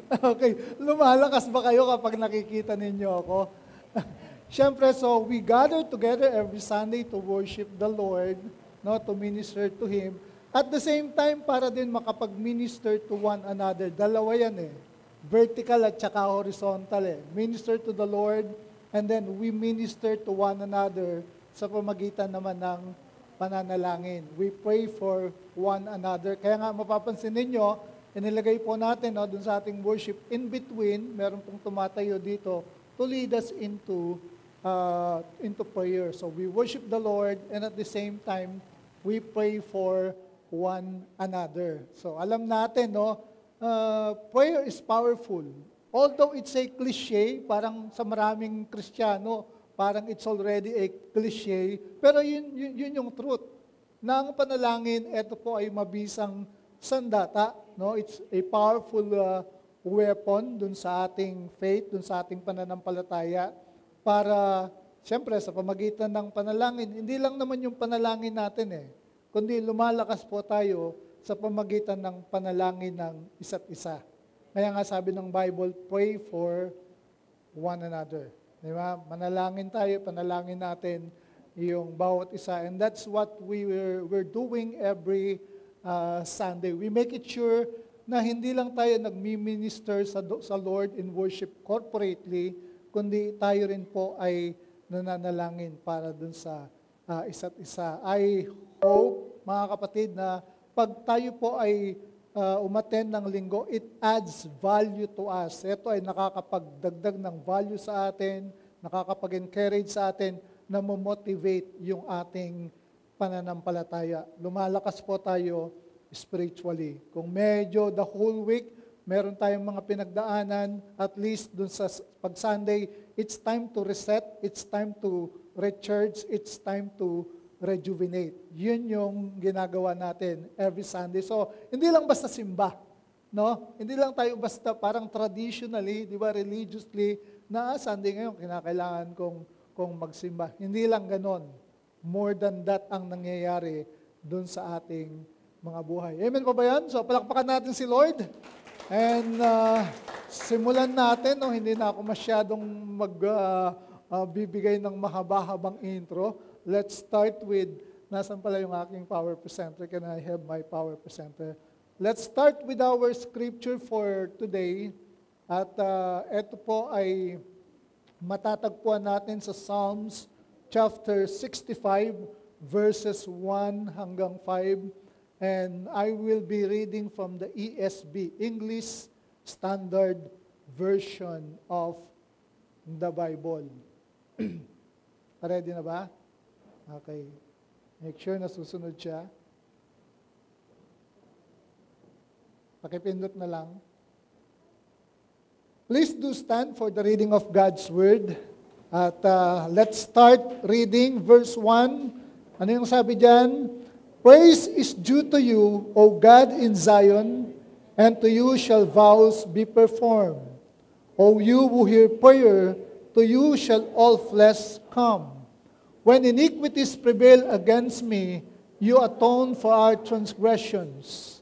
Okay, lumalakas ba kayo kapag nakikita ninyo ako? Siyempre, so we gather together every Sunday to worship the Lord, no, to minister to Him. At the same time, para din makapag-minister to one another. Dalawa yan eh. Vertical at saka horizontal eh. Minister to the Lord, and then we minister to one another sa pamagitan naman ng pananalangin. We pray for one another. Kaya nga mapapansin ninyo, inilagay po natin no, dun sa ating worship, in between, meron pong tumatayo dito to lead us into prayer. So we worship the Lord, and at the same time, we pray for one another. So alam natin, no, prayer is powerful. Although it's a cliche, parang sa maraming Kristiyano, parang it's already a cliche, pero yun yung truth. Na ang panalangin, ito po ay mabisang sandata. No? It's a powerful weapon dun sa ating faith, dun sa ating pananampalataya, para, siyempre, sa pamagitan ng panalangin, hindi lang naman yung panalangin natin eh, kundi lumalakas po tayo sa pamagitan ng panalangin ng isa't isa. Kaya nga sabi ng Bible, pray for one another. Di ba? Manalangin tayo, panalangin natin yung bawat isa. And that's what we're doing every Sunday. We make it sure na hindi lang tayo nagmi-minister sa Lord in worship corporately, kundi tayo rin po ay nananalangin para dun sa isa't isa. I hope, mga kapatid, na pag tayo po ay umattend ng linggo, it adds value to us. Ito ay nakakapagdagdag ng value sa atin, nakakapag-encourage sa atin, na motivate yung ating pananampalataya. Lumalakas po tayo spiritually. Kung medyo the whole week, meron tayong mga pinagdaanan, at least dun sa pag-Sunday, it's time to reset, it's time to recharge, it's time to rejuvenate. Yun yung ginagawa natin every Sunday. So, hindi lang basta simba, no? Hindi lang tayo basta parang traditionally, di ba, religiously, na Sunday ngayon, kinakailangan kong magsimba. Hindi lang ganon. More than that ang nangyayari dun sa ating mga buhay. Amen pa ba yan? So, palakpakan natin si Lord. And simulan natin, no? Hindi na ako masyadong magbibigay ng mahaba-habang intro. Let's start with, nasan pala yung aking power presenter? Can I have my power presenter? Let's start with our scripture for today. At ito po ay matatagpuan natin sa Psalms chapter 65, verses 1 hanggang 5. And I will be reading from the ESV, English Standard Version of the Bible. Ready na ba? Okay. Make sure na susunod siya. Pakipindot na lang. Please do stand for the reading of God's Word. At let's start reading verse 1. Ano yung sabi dyan? Praise is due to you, O God in Zion, and to you shall vows be performed. O you who hear prayer, to you shall all flesh come. When iniquities prevail against me, you atone for our transgressions.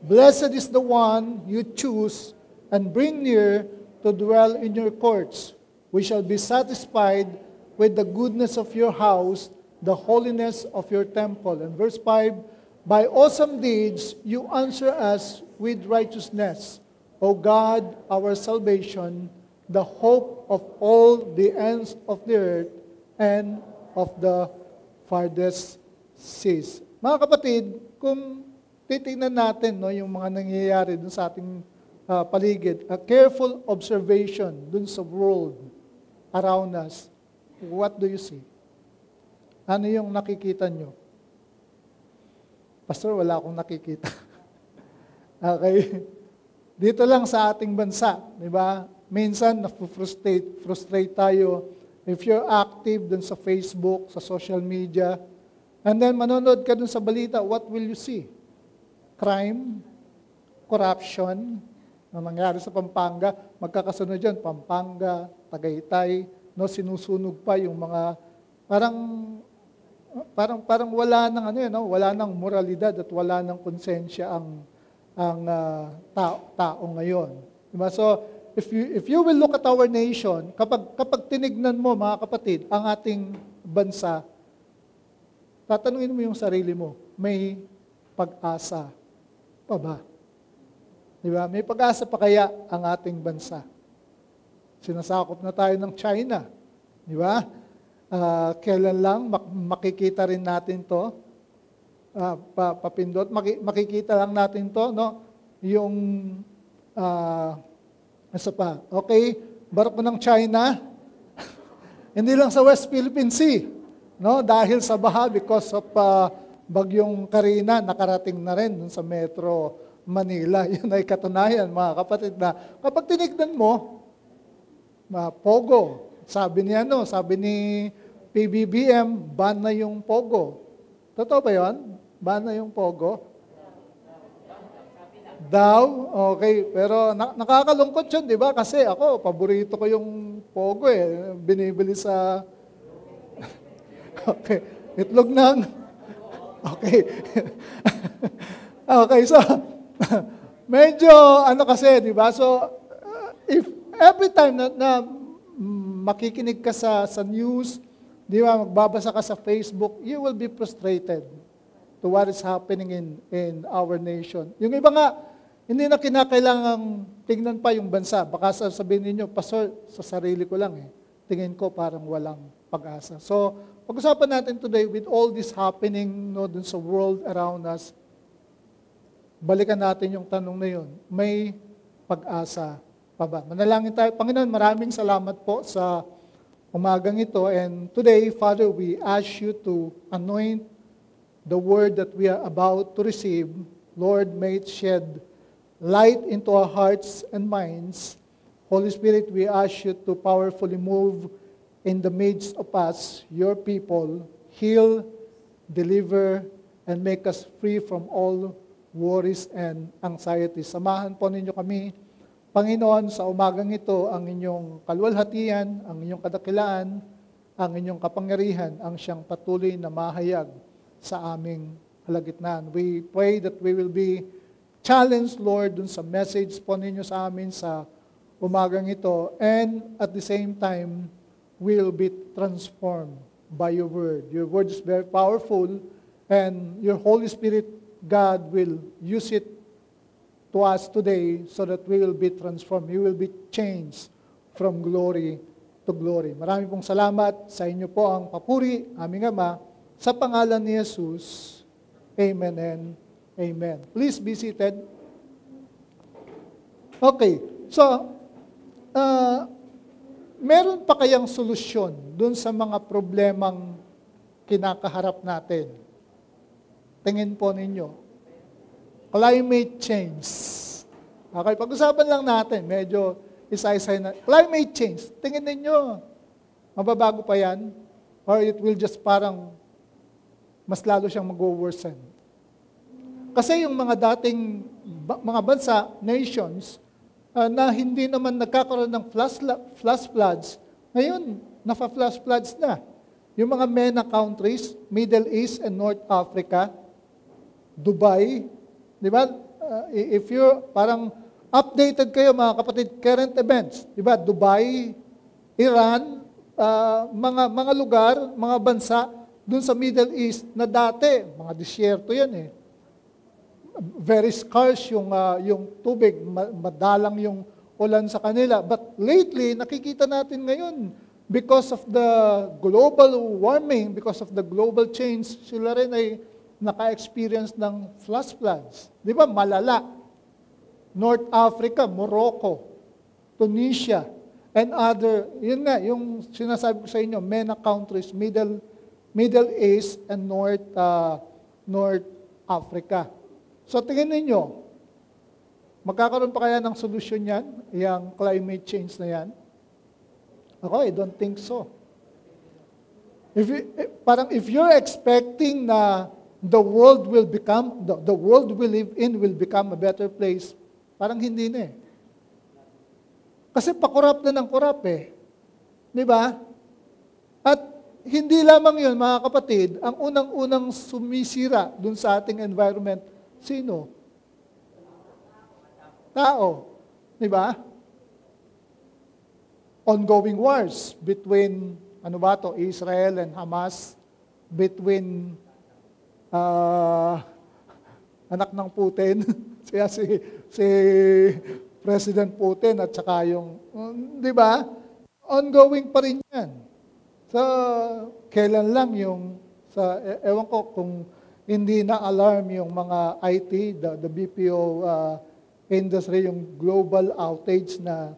Blessed is the one you choose and bring near to dwell in your courts. We shall be satisfied with the goodness of your house, the holiness of your temple. And verse 5, by awesome deeds you answer us with righteousness, O God, our salvation, the hope of all the ends of the earth, and of the farthest seas. Mga kapatid, kung titingnan natin no, yung mga nangyayari dun sa ating paligid, a careful observation dun sa world around us, what do you see? Ano yung nakikita nyo? Pastor, wala akong nakikita. Okay? Dito lang sa ating bansa, di ba? Minsan, frustrate tayo. If you're active dun sa Facebook, sa social media, and then manonood ka dun sa balita, what will you see? Crime, corruption, na nangyari sa Pampanga, magkakasunod dyan, Pampanga, Tagaytay, no, sinusunog pa yung mga, parang wala nang ano yun, no? Wala nang moralidad at wala nang konsensya ang tao ngayon. Diba? So, if you will look at our nation, kapag tinignan mo, mga kapatid, ang ating bansa, tatanungin mo yung sarili mo, may pag-asa pa ba? Diba? May pag-asa pa kaya ang ating bansa? Sinasakop na tayo ng China. Diba? Kailan lang makikita rin natin to? Papindot, makikita lang natin to, no? Yung isa pa, okay, barko ng China, hindi lang sa West Philippine Sea, no? Dahil sa baha because of bagyong Karina, nakarating na rin sa Metro Manila. Yun ay katunayan, mga kapatid, na kapag tinignan mo, Pogo, sabi ni PBBM, ban na yung Pogo. Totoo ba yun? Ban na yung Pogo? Daw? Okay. Pero nakakalungkot yun, di ba? Kasi ako, paborito ko yung Pogo eh. Binibili sa... Okay. Itlog ng... Okay. Okay, so... medyo kasi, di ba? So, if every time na makikinig ka sa news, di ba, magbabasa ka sa Facebook, you will be frustrated to what is happening in our nation. Yung iba nga, hindi na kinakailangang tingnan pa yung bansa. Baka sabihin ninyo, Pastor, sa sarili ko lang tingin ko parang walang pag-asa. So, pag-usapan natin today with all this happening dun sa world around us, balikan natin yung tanong na yun, may pag-asa pa ba? Manalangin tayo. Panginoon, maraming salamat po sa umagang ito. And today, Father, we ask you to anoint the word that we are about to receive. Lord, may it shed light into our hearts and minds. Holy Spirit, we ask you to powerfully move in the midst of us, your people, heal, deliver, and make us free from all worries and anxiety. Samahan po ninyo kami, Panginoon, sa umagang ito, ang inyong kaluwalhatian, ang inyong kadakilaan, ang inyong kapangyarihan, ang siyang patuloy na mahayag sa aming kalagitnaan. We pray that we will be challenged, Lord, dun sa message po ninyo sa amin sa umagang ito, and at the same time, we will be transformed by your word. Your word is very powerful, and your Holy Spirit, God, will use it to us today so that we will be transformed. We will be changed from glory to glory. Marami pong salamat. Sa inyo po ang papuri, aming Ama, sa pangalan ni Jesus. Amen and amen. Please be seated. Okay, so, meron pa kayang solusyon dun sa mga problemang kinakaharap natin? Tingin po ninyo. Climate change. Okay, pag-usapan lang natin, medyo isa-isa na. Climate change, tingin ninyo, mababago pa yan? Or it will just parang mas lalo siyang mag-worsen? Kasi yung mga dating mga bansa, nations, na hindi naman nagkakaroon ng flash floods, ngayon, nafa-flash floods na. Yung mga MENA countries, Middle East and North Africa, Dubai, di ba? If you're parang updated kayo mga kapatid, current events, di ba? Dubai, Iran, mga lugar, mga bansa dun sa Middle East na dati, mga disyerto yan very scarce yung tubig, madalang yung ulan sa kanila. But lately, nakikita natin ngayon, because of the global warming, because of the global change, sila rin ay naka-experience ng flash floods. Di ba? Malala. North Africa, Morocco, Tunisia, and other, yun nga, yung sinasabi ko sa inyo, MENA countries, Middle East, and North Africa. So tingin ninyo, magkakaroon pa kaya ng solusyon yan, yung climate change na yan? Ako, I don't think so. If you're expecting na the world will become, the world we live in will become a better place, parang hindi na Kasi pakurap na ng kurap Di ba? At hindi lamang yun, mga kapatid, ang unang-unang sumisira dun sa ating environment, sino? Tao. Di ba? Ongoing wars between, Israel and Hamas, between anak ng Putin, si President Putin at saka yung, di ba? Ongoing pa rin yan. So, kailan lang ewan ko kung hindi na-alarm yung mga IT, the BPO industry, yung global outage na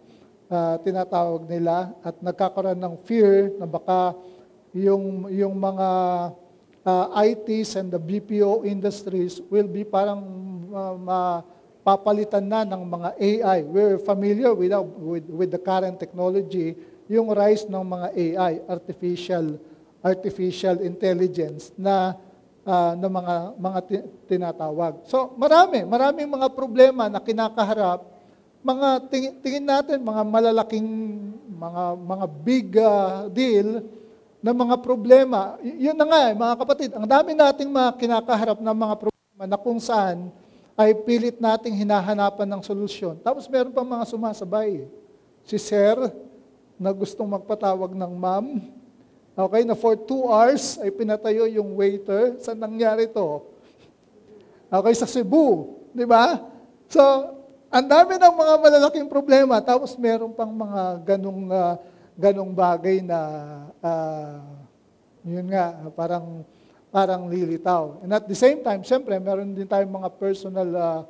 tinatawag nila at nagkakaroon ng fear na baka yung mga ITs and the BPO industries will be parang mapapalitan na ng mga AI. We're familiar with the current technology, yung rise ng mga AI, artificial intelligence na mga tinatawag. So maraming mga problema na kinakaharap, tingin natin mga malalaking mga big deal na mga problema. Yun na nga, mga kapatid, ang dami nating mga kinakaharap na mga problema na kung saan ay pilit nating hinahanapan ng solusyon. Tapos meron pa mga sumasabay. Si Sir, na gustong magpatawag ng ma'am, okay, na for 2 hours ay pinatayo yung waiter. Saan nangyari to? Okay, sa Cebu. Di ba? So, ang dami ng mga malalaking problema. Tapos meron pang mga ganong bagay na, yun nga, parang lilitaw. And at the same time, siyempre, meron din tayong mga personal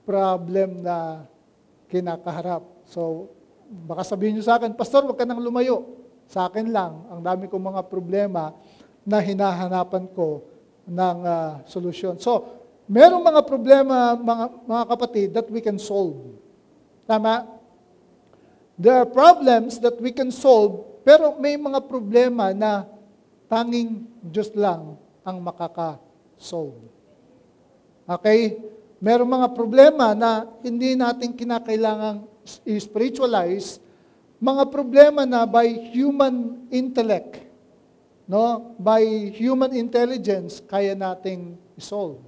problem na kinakaharap. So, baka sabihin nyo sa akin, Pastor, wag ka nang lumayo. Sa akin lang, ang dami kong mga problema na hinahanapan ko ng solusyon. So, merong mga problema, mga kapatid, that we can solve. Tama? There are problems that we can solve, pero may mga problema na tanging Diyos lang ang makaka-solve. Okay? Merong mga problema na hindi natin kinakailangang i-spiritualize, mga problema na by human intellect, no? By human intelligence, kaya nating i-solve.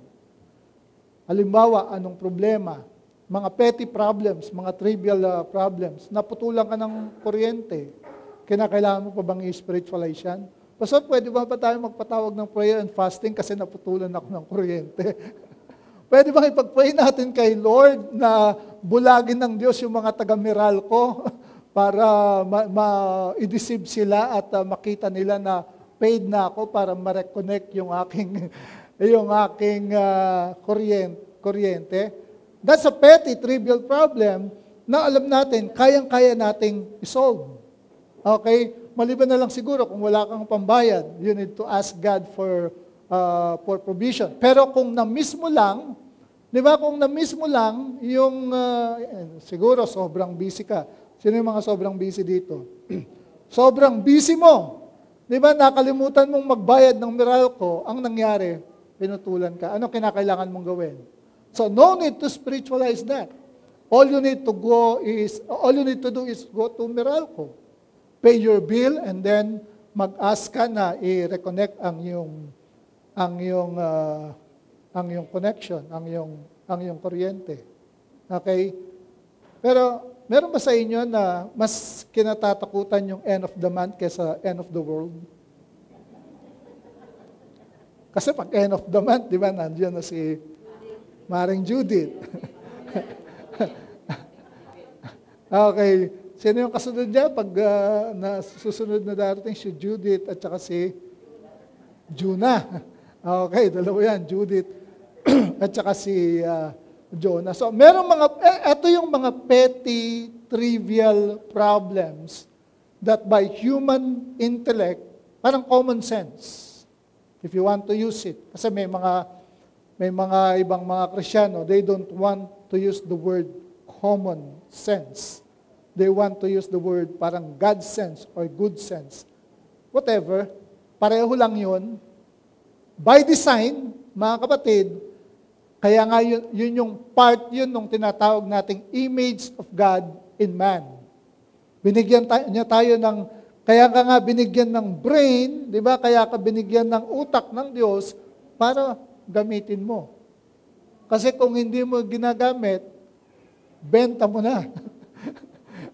Halimbawa, anong problema? Mga petty problems, mga trivial problems. Naputulan ka ng kuryente. Kinakailangan mo pa bang i-spiritualize yan? Pastor, pwede ba tayo magpatawag ng prayer and fasting kasi naputulan ako ng kuryente? Pwede bang ipag-pray natin kay Lord na bulagin ng Diyos yung mga taga-Meralco para i-deceive sila at makita nila na paid na ako para ma-reconnect yung aking kuryente. That's a petty, trivial problem na alam natin, kayang-kaya nating isolve. Okay? Maliban na lang siguro kung wala kang pambayad, you need to ask God for provision. Pero kung na-miss mo lang, di ba, kung na-miss mo lang, yung, siguro sobrang busy ka. Sino yung mga sobrang busy dito? Sobrang busy mo. Di ba, nakalimutan mong magbayad ng Meralco, ang nangyari, pinutulan ka. Ano kinakailangan mong gawin? So, no need to spiritualize that. All you need to do is go to Meralco. Pay your bill and then mag-ask ka na i-reconnect ang iyong connection, ang iyong kuryente. Okay? Pero meron ba sa inyo na mas kinatatakutan yung end of the month kaysa end of the world? Kasi pag end of the month, di ba, nandiyan na si Maring Judith. Okay. Sino yung kasunod niya? Pag susunod na darating si Judith at saka si Juna. Okay, dalawa yan, Judith at saka si Jonah. So, ito yung mga petty, trivial problems that by human intellect, parang common sense, if you want to use it. Kasi may mga ibang mga Kristyano, they don't want to use the word common sense. They want to use the word parang God sense or good sense. Whatever, pareho lang yun. By design, mga kapatid, kaya nga yun yung part yun nung tinatawag nating image of God in man. Binigyan niya tayo ng, kaya ka nga binigyan ng brain, di ba? Kaya ka binigyan ng utak ng Diyos para gamitin mo. Kasi kung hindi mo ginagamit, benta mo na.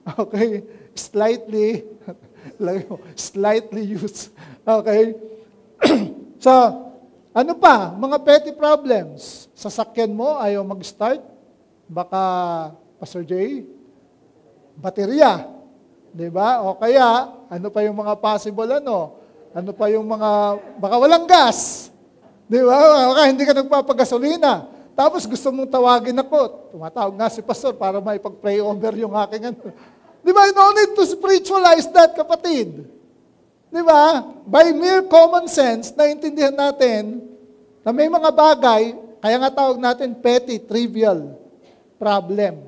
Okay? Slightly, slightly used. Okay? So, ano pa? Mga petty problems. Sasakyan mo, ayaw mag-start. Baka, Pastor Jay, baterya. Diba? O kaya, ano pa yung mga possible ano? Ano pa yung mga, baka walang gas. Diba? Baka hindi ka nagpapagasolina. Tapos gusto mong tawagin ako. Tumatawag nga si Pastor para maipag-pray over yung aking ano. Diba? No need to spiritualize that, kapatid. Diba? By mere common sense, naintindihan natin na may mga bagay, kaya nga tawag natin petty, trivial problem.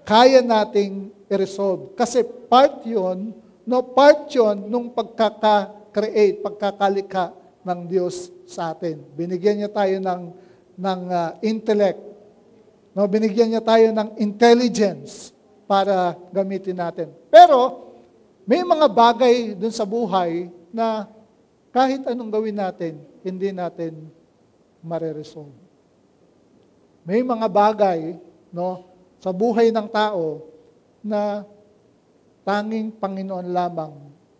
Kaya nating i-resolve. Kasi part yun nung pagkaka-create, pagkakalikha ng Diyos sa atin. Binigyan niya tayo ng intellect. No, binigyan niya tayo ng intelligence para gamitin natin. Pero, may mga bagay dun sa buhay na kahit anong gawin natin, hindi natin mare-resolve. May mga bagay, no, sa buhay ng tao na tanging Panginoon lamang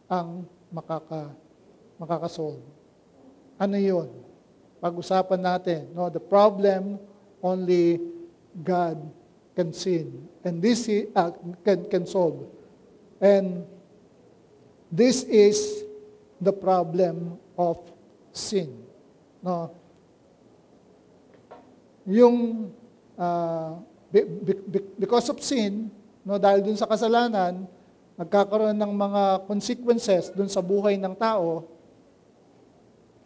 ang makakasolve. Ano yun? Pag-usapan natin, no, the problem only God can see. And this can solve. And this is the problem of sin. No? Yung because of sin, no, dahil dun sa kasalanan, nagkakaroon ng mga consequences dun sa buhay ng tao,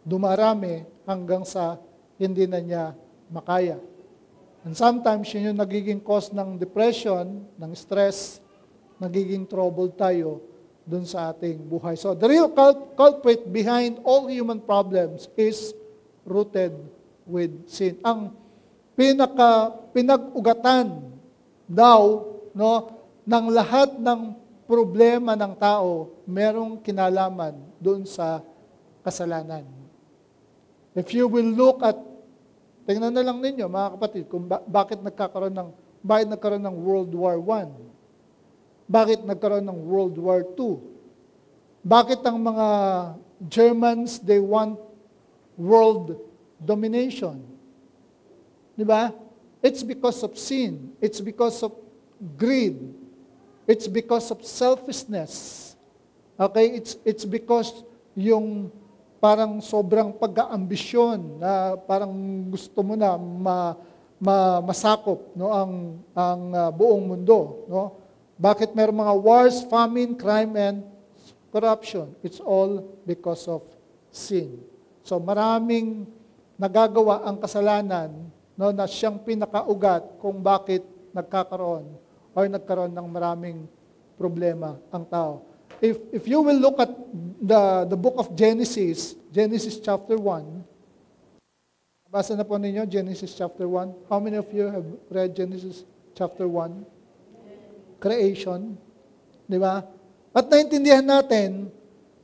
dumarami hanggang sa hindi na niya makaya. And sometimes, yun yung nagiging cause ng depression, ng stress, nagiging troubled tayo dun sa ating buhay. So, the real culprit behind all human problems is rooted with sin. Ang pinag-ugatan daw, no, ng lahat ng problema ng tao, merong kinalaman dun sa kasalanan. If you will look at, tingnan na lang ninyo, mga kapatid, kung bakit nagkaroon ng World War I. Bakit nagkaroon ng World War II? Bakit ang mga Germans, they want world domination? Di ba? It's because of sin. It's because of greed. It's because of selfishness. Okay? It's because yung parang sobrang pag-aambisyon na parang gusto mo na masakop, no, ang buong mundo, no? Bakit mayroong mga wars, famine, crime, and corruption? It's all because of sin. So maraming nagagawa ang kasalanan, no, na siyang pinakaugat kung bakit nagkakaroon ng maraming problema ang tao. If you will look at the book of Genesis chapter 1, basa na po ninyo Genesis chapter 1. How many of you have read Genesis chapter 1? Creation, di ba? At naintindihan natin,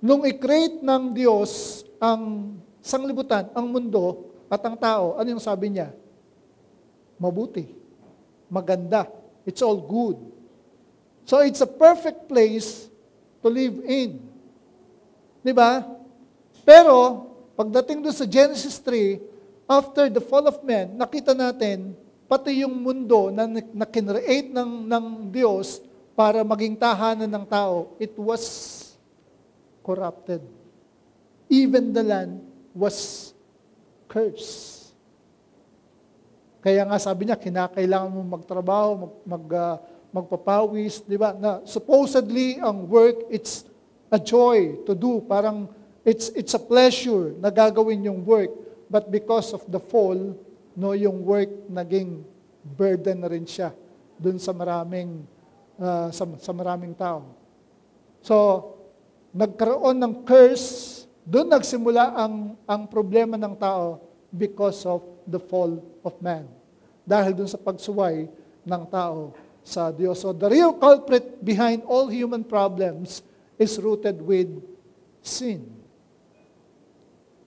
nung i-create ng Diyos ang sanglibutan, ang mundo, at ang tao, ano yung sabi niya? Mabuti, maganda, it's all good. So it's a perfect place to live in. Di ba? Pero, pagdating doon sa Genesis 3, after the fall of man, nakita natin, pati yung mundo na kinreate ng Diyos para maging tahanan ng tao, it was corrupted. Even the land was cursed. Kaya nga sabi niya, kinakailangan mo magtrabaho, magpapawis, di ba? Na supposedly ang work, it's a joy to do. Parang it's a pleasure na gagawin yung work. But because of the fall, no, yung work naging burden na rin siya dun sa maraming tao. So, nagkaroon ng curse, dun nagsimula ang problema ng tao because of the fall of man. Dahil dun sa pagsuway ng tao sa Diyos. So, the real culprit behind all human problems is rooted with sin.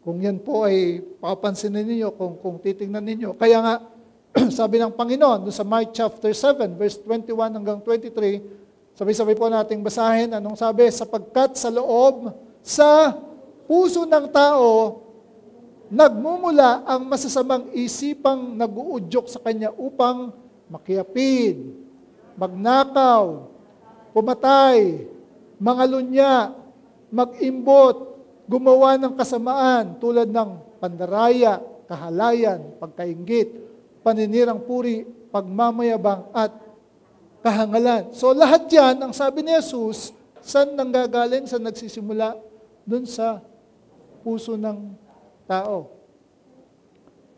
Kung yan po ay papansinin ninyo, kung titingnan ninyo. Kaya nga, sabi ng Panginoon, sa Mark chapter 7, verse 21 hanggang 23, Sabay-sabay po nating basahin. Anong sabi? Sapagkat sa puso ng tao, nagmumula ang masasamang isipang nag-uudyok sa kanya upang makiapid, magnakaw, pumatay, mangalunya, mag-imbot, gumawa ng kasamaan tulad ng pandaraya, kahalayan, pagkainggit, paninirang puri, pagmamayabang at kahangalan. So lahat yan, ang sabi ni Jesus, saan nanggagaling, saan nagsisimula? Dun sa puso ng tao.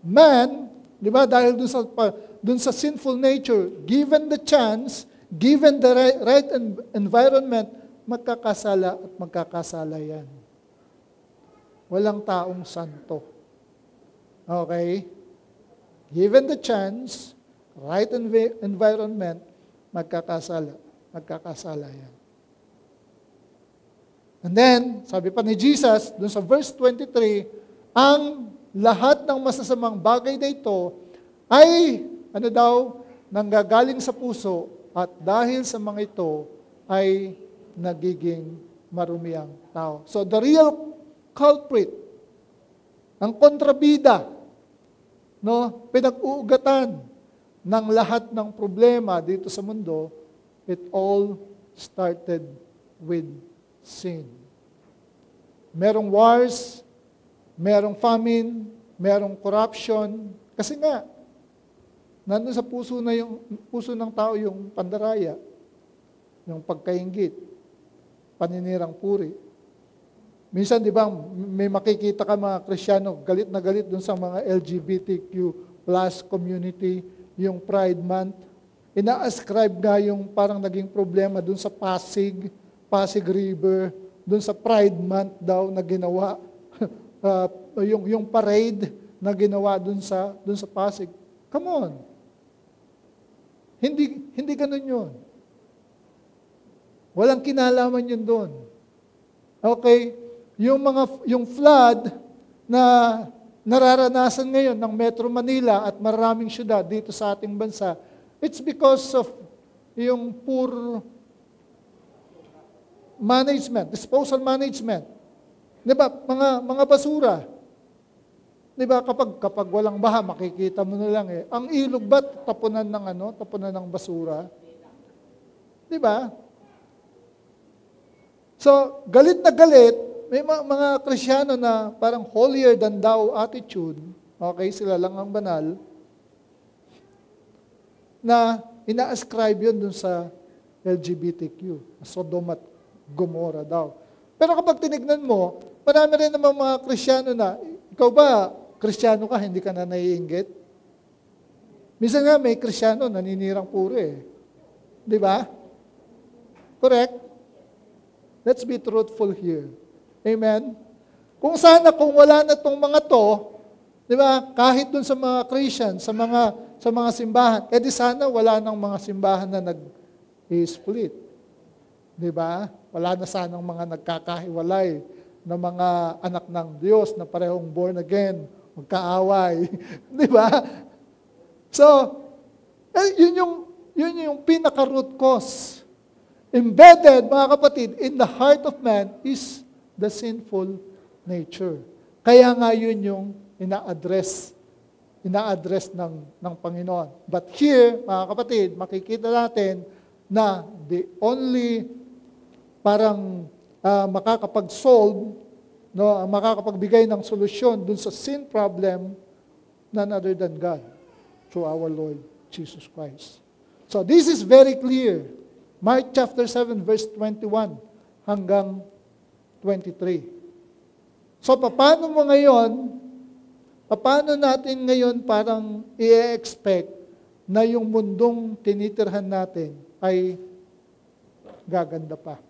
Man, di ba, dahil dun sa sinful nature, given the chance, given the right environment, magkakasala at magkakasala yan. Walang taong santo. Okay? Given the chance, right environment, magkakasala yan. And then, sabi pa ni Jesus, dun sa verse 23, ang lahat ng masasamang bagay na ito ay, nanggagaling sa puso at dahil sa mga ito ay nagiging marumiang tao. So the real culprit, ang kontrabida, pinag-uugatan ng lahat ng problema dito sa mundo, it all started with sin. Merong wars, merong famine, merong corruption, kasi nga, nandun sa puso ng tao yung pandaraya, yung pagkainggit, paninirang puri. Minsan, di ba, may makikita ka mga Kristiyano, galit na galit dun sa mga LGBTQ plus community, yung Pride Month. Ina-ascribe nga yung parang naging problema dun sa Pasig River, dun sa Pride Month daw na ginawa, yung parade na ginawa dun sa Pasig. Come on. Hindi ganun yun. Walang kinalaman yun doon. Okay? Yung flood na nararanasan ngayon ng Metro Manila at maraming syudad dito sa ating bansa, it's because of yung poor management, disposal management. Di ba? Mga basura. Di ba? Kapag walang baha, makikita mo na lang eh. Ang ilog ba tapunan ng basura? Di ba? So, galit na galit, may mga Kristiyano na parang holier than thou attitude, okay, sila lang ang banal, na ina-ascribe yun dun sa LGBTQ, Sodom at Gomorrah daw. Pero kapag tinignan mo, marami rin naman mga Kristiyano na, ikaw ba, Kristiyano ka, hindi ka na naiinggit? Minsan nga may Kristiyano, naninirang puri eh. Di ba? Correct? Let's be truthful here. Amen? Kung wala na tong mga to, di ba, kahit dun sa mga Christian, sa mga simbahan, di sana wala nang mga simbahan na nag-split. Di ba? Wala na sanang mga nagkakahiwalay na mga anak ng Diyos na parehong born again, magkaaway. Di ba? So, yun yung pinaka-root cause. Embedded, mga kapatid, in the heart of man is the sinful nature. Kaya nga yun yung ina-address ng Panginoon. But here, mga kapatid, makikita natin na the only parang makakapag-solve, makakapagbigay ng solusyon dun sa sin problem, none other than God, through our Lord Jesus Christ. So this is very clear. Mark chapter 7, verse 21 hanggang 23. So, paano natin ngayon parang i-expect na yung mundong tinitirhan natin ay gaganda pa?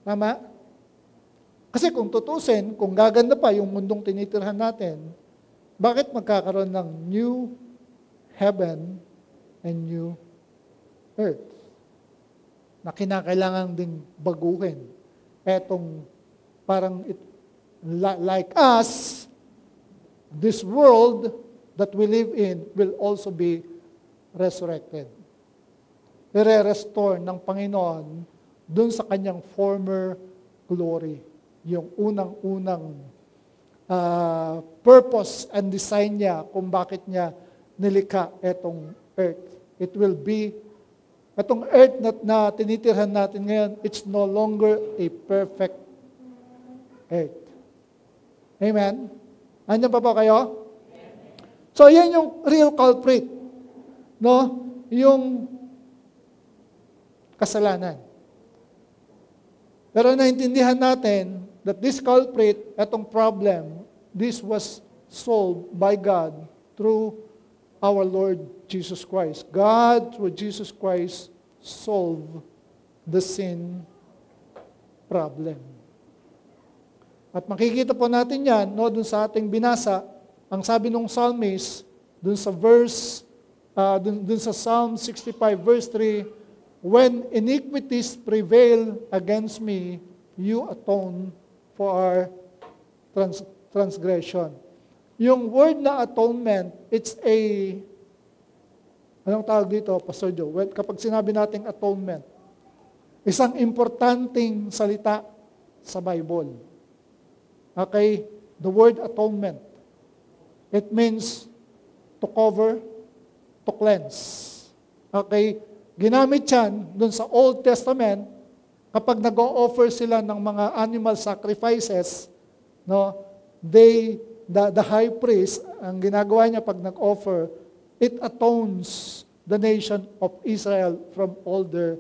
Tama? Kasi kung tutusin, kung gaganda pa yung mundong tinitirhan natin, bakit magkakaroon ng new heaven and new earth na kinakailangan ding baguhin? Etong parang like us, this world that we live in will also be resurrected. i-restore ng Panginoon dun sa kanyang former glory. Yung unang-unang purpose and design niya kung bakit niya nilikha etong earth. It will be, etong earth na tinitirhan natin ngayon, it's no longer a perfect earth. Amen? Andiyan pa ba kayo? So, yan yung real culprit. No? Yung kasalanan. Pero naintindihan natin that this culprit, etong problem, this was solved by God through our Lord Jesus Christ. God, through Jesus Christ, solved the sin problem. At makikita po natin yan, no, dun sa ating binasa, ang sabi ng psalmist, dun sa verse, dun sa Psalm 65 verse 3, when iniquities prevail against me, you atone for our transgression. Yung word na atonement, it's a, anong tawag dito, Pastor Joe? Well, kapag sinabi nating atonement, isang importanteng salita sa Bible. Okay? The word atonement. It means to cover, to cleanse. Okay? Ginamit yan dun sa Old Testament kapag nag-o-offer sila ng mga animal sacrifices, no? The high priest, ang ginagawa niya pag nag-offer, it atones the nation of Israel from all their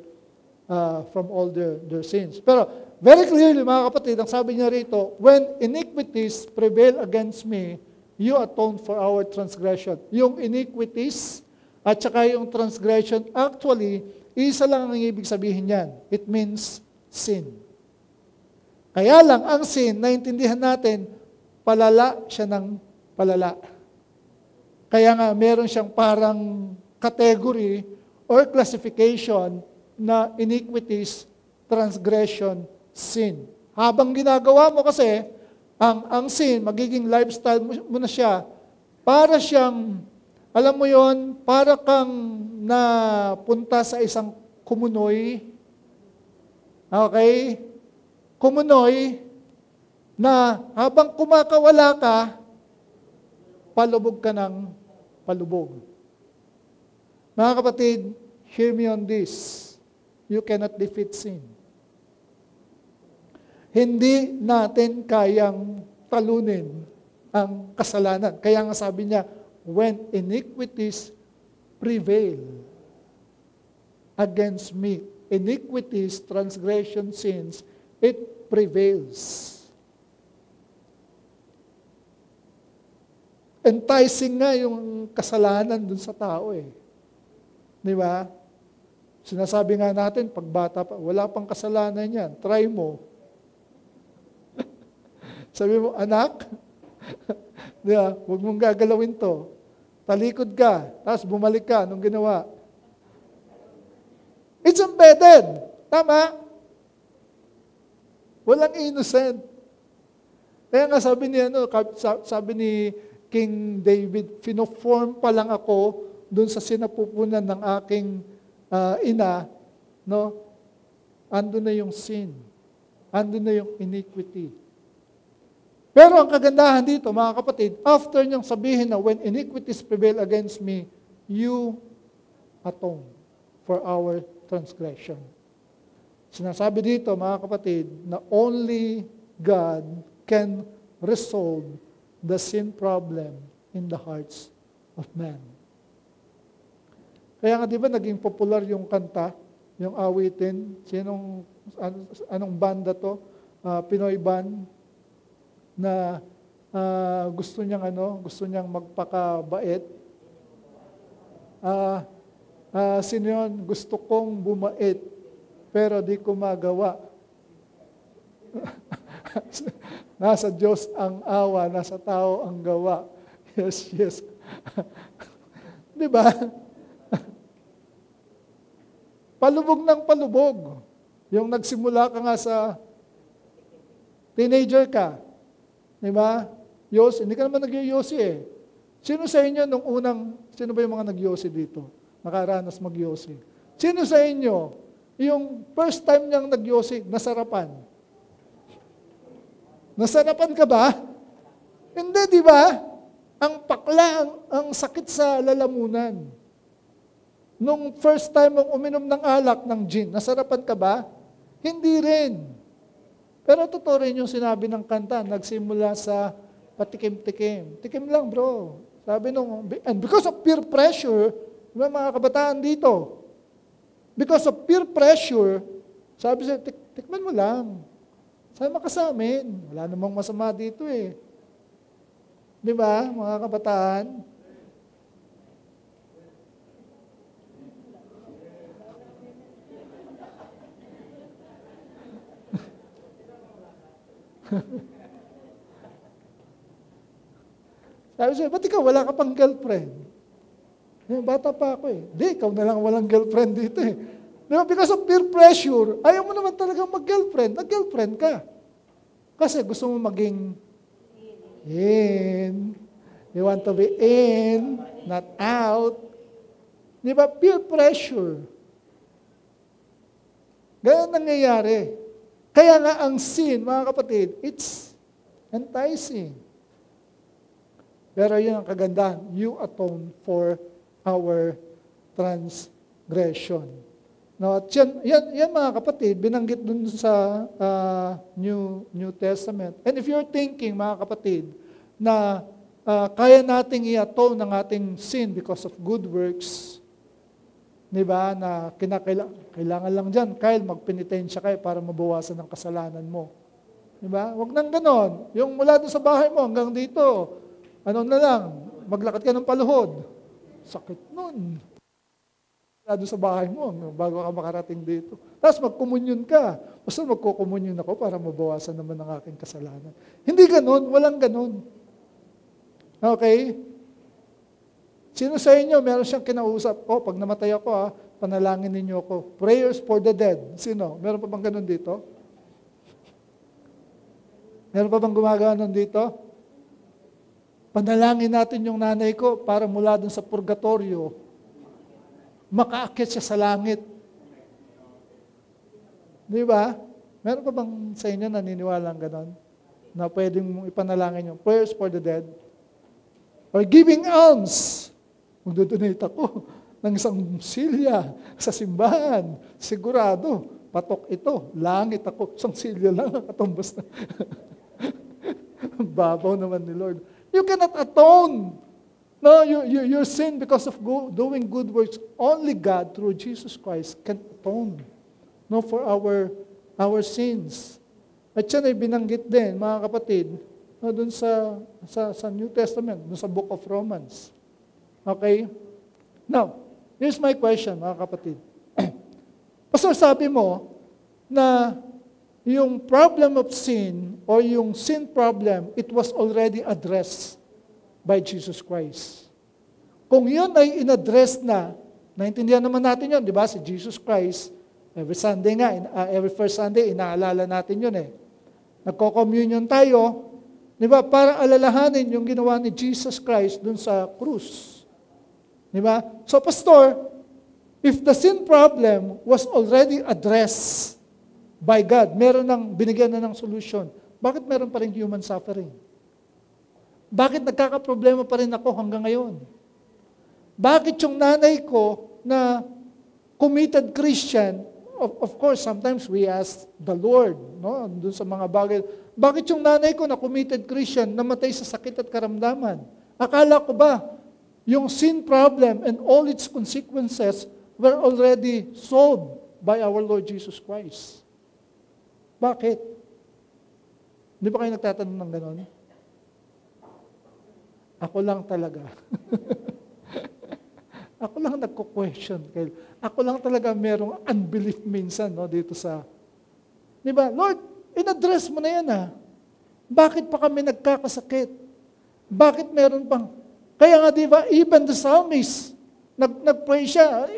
sins. Pero very clearly, mga kapatid, ang sabi niya rito, when iniquities prevail against me, you atone for our transgression. Yung iniquities at saka yung transgression, actually, isa lang ang ibig sabihin niyan. It means sin. Kaya lang, ang sin, naintindihan natin, palala siya ng palala. Kaya nga, meron siyang parang category or classification na iniquities, transgression, sin. Habang ginagawa mo kasi, ang sin, magiging lifestyle mo na siya, para siyang, alam mo yon, para kang napunta sa isang kumunoy. Okay? Kumunoy na habang kumakawala ka, palubog ka ng palubog. Mga kapatid, hear me on this. You cannot defeat sin. Hindi natin kayang talunin ang kasalanan. Kaya nga sabi niya, when iniquities prevail against me, iniquities, transgression, sins, it prevails. Enticing nga yung kasalanan dun sa tao eh. Di ba? Sinasabi nga natin, pag bata pa, wala pang kasalanan yan. Try mo. Sabi mo, anak, di ba? Huwag mong gagalawin to. Talikod ka, tapos bumalik ka. Anong ginawa? It's embedded. Tama? Walang innocent. Kaya nga sabi ni King David, fino-form pa lang ako dun sa sinapupunan ng aking ina, no? Ando na yung sin. Ando na yung iniquity. Pero ang kagandahan dito, mga kapatid, after niyang sabihin na when iniquities prevail against me, you atone for our transgression. Sinasabi dito, mga kapatid, na only God can resolve the sin problem in the hearts of man. Kaya nga, di ba, naging popular yung kanta, yung awitin, anong banda to? Pinoy band, na gusto niyang magpakabait. Sino yun? Gusto kong bumait, pero di ko magawa. Nasa Diyos ang awa, nasa tao ang gawa. Yes, yes. Di ba? Palubog ng palubog. Yung nagsimula ka nga sa teenager ka. Di ba? Yosi. Hindi ka naman nag-yosi eh. Sino sa inyo sino ba yung mga nag-yosi dito? Nakaranas mag-yosi. Sino sa inyo, yung first time niyang nagyosi, nasarapan? Nasarapan ka ba? Hindi, di ba? Ang pakla, ang sakit sa lalamunan. Nung first time mong uminom ng alak ng gin, nasarapan ka ba? Hindi rin. Pero totoo rin yung sinabi ng kanta, nagsimula sa patikim-tikim. Tikim lang, bro. Sabi nung, and because of peer pressure, mga kabataan dito, because of peer pressure, sabi siya, tikman mo lang. Sama ka sa amin. Wala namang masama dito eh. Di ba, mga kabataan? Sabi siya, ba't ikaw wala ka pang girlfriend? Bata pa ako eh. Di, ikaw na lang walang girlfriend dito eh. Diba? Because of peer pressure, ayaw mo naman talaga mag-girlfriend. Nag-girlfriend ka. Kasi gusto mo maging in. You want to be in, not out. Di ba? Peer pressure. Ganyan nangyayari. Kaya nga ang sin, mga kapatid, it's enticing. Pero yun ang kagandahan. You atone for our transgression. Now, at yan mga kapatid, binanggit dun sa New Testament. And if you're thinking, mga kapatid, na kaya nating i-atone ng ating sin because of good works, di ba, na kailangan lang dyan, Kyle, magpenitensya kayo para mabawasan ang kasalanan mo. Di ba? Huwag nang ganon. Yung mula doon sa bahay mo hanggang dito, ano na lang, maglakad ka ng paluhod. Sakit nun. Mula doon sa bahay mo, bago ka makarating dito. Tapos magkomunyon ka. Basta magkukomunyon ako para mabawasan naman ang aking kasalanan. Hindi ganon, walang ganon. Okay? Sino sa inyo, meron siyang kinausap, pag namatay ako, panalangin ninyo ako. Prayers for the dead. Sino? Meron pa bang ganun dito? Meron pa bang gumagawa nun dito? Panalangin natin yung nanay ko para mula dun sa purgatorio, makaakyat siya sa langit. Di ba? Meron pa bang sa inyo naniniwala ang ganon? Na pwedeng mong ipanalangin yung prayers for the dead? Or giving alms. Magdodonate ako ng isang silya sa simbahan. Sigurado, patok ito. Langit ako. Isang silya lang, katumbas na. Babaw naman ni Lord. You cannot atone. No, your sin because of doing good works. Only God, through Jesus Christ, can atone. No, for our sins. At yan ay binanggit din, mga kapatid, no, dun sa New Testament, dun sa Book of Romans. Okay? Now, here's my question, mga kapatid. Pastor, sabi mo na yung problem of sin or yung sin problem, it was already addressed by Jesus Christ. Kung yun ay inaddress na, naintindihan naman natin yun, di ba? Si Jesus Christ, every Sunday nga, every first Sunday, inaalala natin yun eh. Nagko-communion tayo, di ba? Para alalahanin yung ginawa ni Jesus Christ dun sa krus. Di ba? So, Pastor, if the sin problem was already addressed by God, meron nang binigyan na ng solution, bakit meron pa rin human suffering? Bakit nagkakaproblema pa rin ako hanggang ngayon? Bakit yung nanay ko na committed Christian, of course, sometimes we ask the Lord, no, dun sa mga bagay, bakit yung nanay ko na committed Christian namatay sa sakit at karamdaman? Akala ko ba, yung sin problem and all its consequences were already solved by our Lord Jesus Christ? Bakit? Hindi ba kayo nagtatanong ng ganon? Ako lang talaga. Ako lang nagko-question. Ako lang talaga merong unbelief minsan, no, dito sa... Di ba? Lord, in-address mo na yan Bakit pa kami nagkakasakit? Bakit meron pang... Kaya nga, di ba, even the psalmist, nag-pray siya.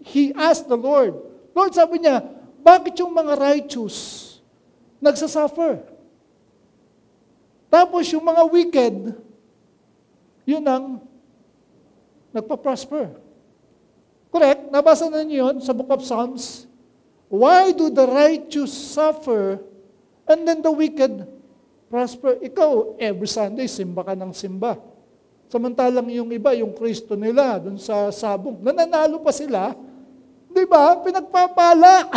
He asked the Lord. Lord, sabi niya, bakit yung mga righteous nagsasuffer? Tapos yung mga wicked, yun ang nagpa-prosper. Correct? Nabasa na niyo yun sa Book of Psalms. Why do the righteous suffer and then the wicked prosper? Ikaw, every Sunday, simba ka ng simba. Samantalang yung iba, yung Kristo nila, dun sa sabong, nananalo pa sila. Di ba? Pinagpapala.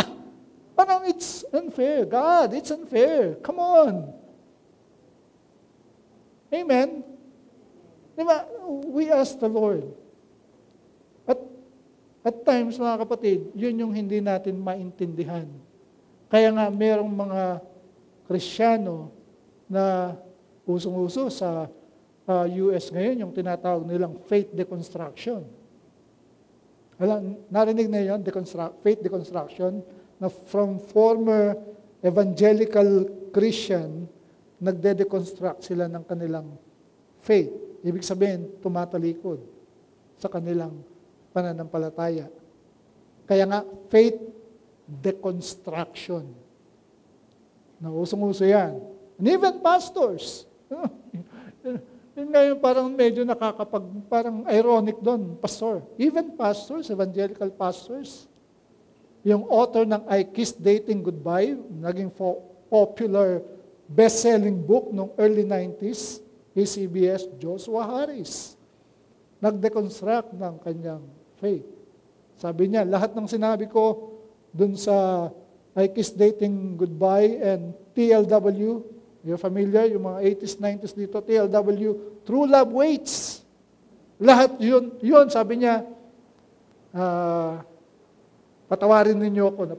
Parang it's unfair. God, it's unfair. Come on. Amen? Di ba? We ask the Lord. At times, mga kapatid, yun yung hindi natin maintindihan. Kaya nga, merong mga Kristiyano na usong-uso sa US ngayon, yung tinatawag nilang faith deconstruction. Narinig na yun, faith deconstruction, na from former evangelical Christian, nagde-deconstruct sila ng kanilang faith. Ibig sabihin, tumatalikod sa kanilang pananampalataya. Kaya nga, faith deconstruction. Usong-uso yan. And even pastors. Yun nga yung parang medyo parang ironic doon, pastor. Even pastors, evangelical pastors. Yung author ng I Kissed Dating Goodbye, naging popular best-selling book noong early 90s, ACBS, Joshua Harris. Nag-deconstruct ng kanyang faith. Sabi niya, lahat ng sinabi ko dun sa I Kissed Dating Goodbye and TLW, you're familiar, yung mga 80s, 90s dito, TLW, True Love Waits. Lahat yun sabi niya, patawarin ninyo ako na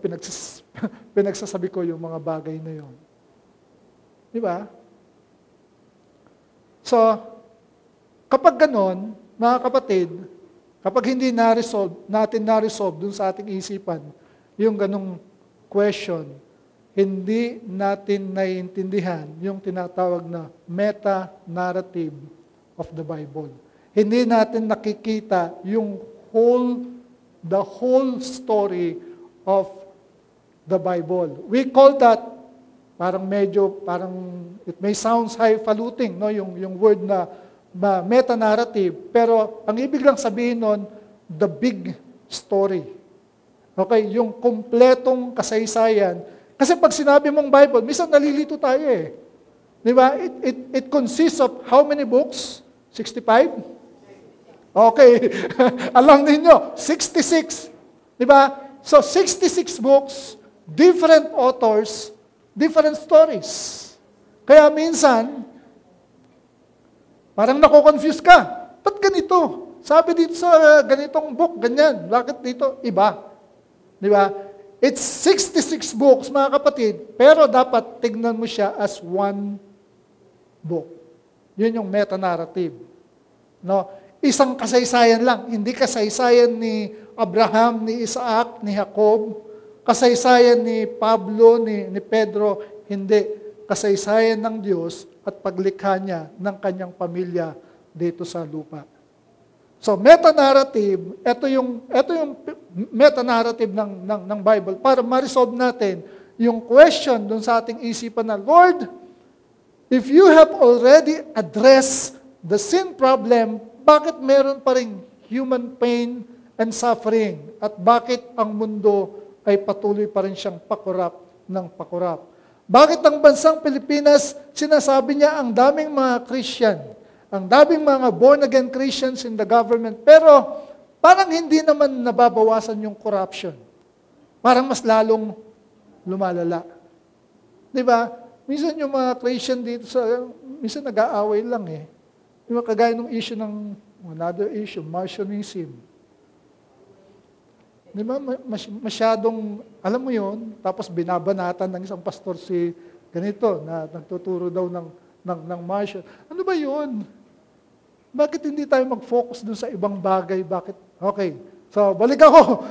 pinagsasabi ko yung mga bagay na yun. Di ba? So, kapag ganon, mga kapatid, kapag hindi natin na-resolve dun sa ating isipan, yung ganong question, hindi natin naiintindihan yung tinatawag na meta-narrative of the Bible. Hindi natin nakikita yung the whole story of the Bible. We call that, parang it may sounds highfalutin, no? Yung word na meta-narrative, pero ang ibig lang sabihin nun, the big story. Okay, yung kumpletong kasaysayan. Kasi pag sinabi mong Bible, minsan nalilito tayo eh. Di ba? It consists of how many books? 65? Okay. Alam ninyo, 66. Di ba? So, 66 books, different authors, different stories. Kaya minsan, parang nako-confuse ka. Ba't ganito? Sabi dito sa ganitong book, ganyan. Bakit dito? Iba. Di ba? It's 66 books, mga kapatid, pero dapat tignan mo siya as one book. Yun yung meta-narrative. No? Isang kasaysayan lang. Hindi kasaysayan ni Abraham, ni Isaac, ni Jacob. Kasaysayan ni Pablo, ni Pedro. Hindi. Kasaysayan ng Diyos at paglikha niya ng kanyang pamilya dito sa lupa. So, meta-narrative, ito yung meta-narrative ng Bible para ma-resolve natin yung question dun sa ating isipan na, Lord, if you have already addressed the sin problem, bakit meron pa ring human pain and suffering? At bakit ang mundo ay patuloy pa rin siyang pakurap ng pakurap? Bakit ang bansang Pilipinas, sinasabi niya ang daming mga Christian, ang daming mga born-again Christians in the government, pero parang hindi naman nababawasan yung corruption. Parang mas lalong lumalala. Di ba? Minsan yung mga Christian dito, minsan nag-aaway lang eh. Di ba? Kagaya ng issue ng, another issue, Marcionism. Di ba? Masyadong, alam mo yun, tapos binabanatan ng isang pastor si ganito, na nagtuturo daw ng Marcion. Ano ba yun? Bakit hindi tayo mag-focus dun sa ibang bagay? Bakit? Okay. So, balik ako.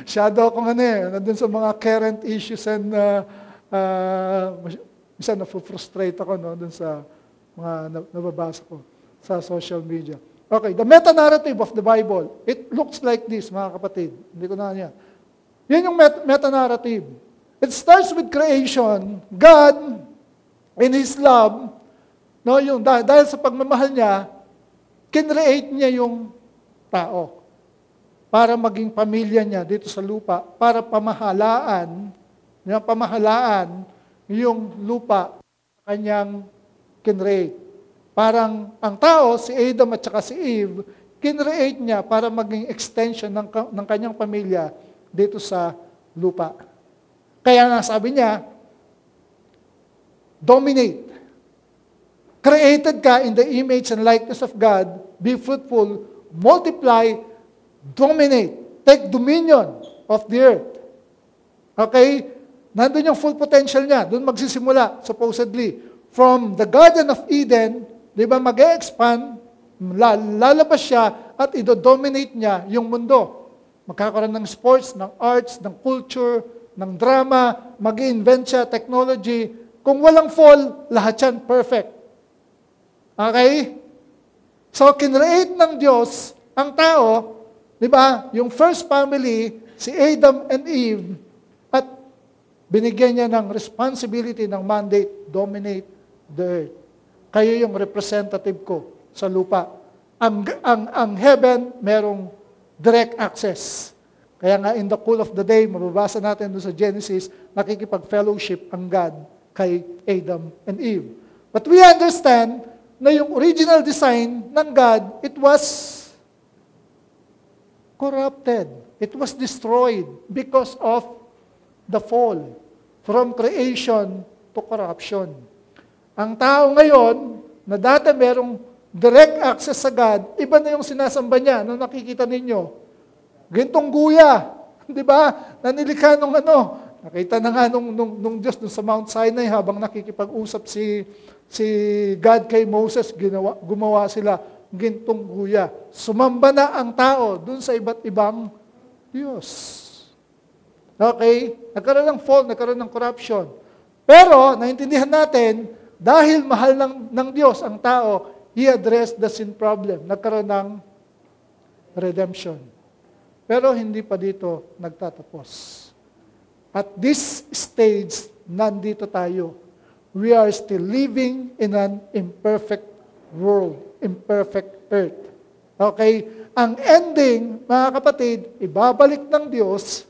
Shadow akong nandun sa mga current issues and minsan na-frustrate ako dun sa mga nababasa ko sa social media. Okay, the meta-narrative of the Bible, it looks like this, mga kapatid. Hindi ko na yan. Yan yung meta-narrative. It starts with creation. God, in His love, no, dahil sa pagmamahal niya, kinreate niya yung tao. para maging pamilya niya dito sa lupa, para pamahalaan yung lupa sa kanyang kinreate. Parang ang tao, si Adam at saka si Eve, kinreate niya para maging extension ng kanyang pamilya dito sa lupa. Kaya nga sabi niya, dominate. Created ka in the image and likeness of God, be fruitful, multiply, dominate, take dominion of the earth. Okay? Nandun yung full potential niya. Doon magsisimula, supposedly. From the Garden of Eden, di ba, mag-expand, lalabas siya at ido-dominate niya yung mundo. Magkakaroon ng sports, ng arts, ng culture, ng drama, mag-invent siya, technology. Kung walang fall, lahat yan perfect. Okay? So, kinreate ng Diyos ang tao, di ba? Yung first family, si Adam and Eve, at binigyan niya ng responsibility, ng mandate, dominate the earth. Kayo yung representative ko sa lupa. Ang heaven, merong direct access. Kaya nga in the cool of the day, mababasa natin doon sa Genesis, nakikipag-fellowship ang God kay Adam and Eve. But we understand na yung original design ng God, it was corrupted. It was destroyed because of the fall. From creation to corruption. Ang tao ngayon, na dati merong direct access sa God, iba na yung sinasamba niya, nung nakikita ninyo. Gintong guya, di ba? Nanilikha nung nakita na nga nung Diyos dun sa Mount Sinai habang nakikipag-usap si God kay Moses, gumawa sila gintong guya. Sumamba na ang tao dun sa iba't ibang Diyos. Okay? Nagkaroon ng fall, nagkaroon ng corruption. Pero, naintindihan natin, dahil mahal ng Diyos ang tao, He addressed the sin problem. Nagkaroon ng redemption. Pero hindi pa dito nagtatapos. At this stage, nandito tayo. We are still living in an imperfect world, imperfect earth. Okay? Ang ending, mga kapatid, ibabalik ng Diyos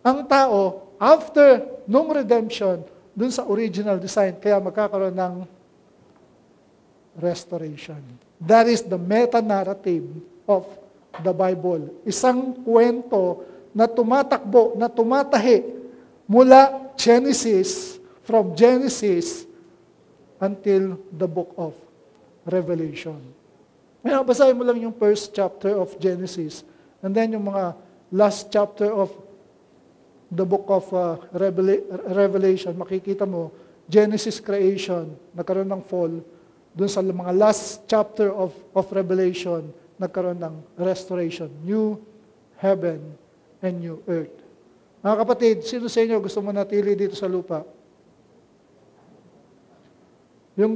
ang tao after nung redemption dun sa original design. Kaya magkakaroon ng restoration. That is the meta-narrative of the Bible. Isang kwento na tumatakbo, na tumatahi mula from Genesis until the book of Revelation. Ngayon, basahin mo lang yung first chapter of Genesis and then yung mga last chapter of the book of Revelation. Makikita mo, Genesis creation, nagkaroon ng fall. Doon sa mga last chapter of Revelation, nagkaroon ng restoration. New heaven and new earth. Mga kapatid, sino sa inyo gusto manatili dito sa lupa?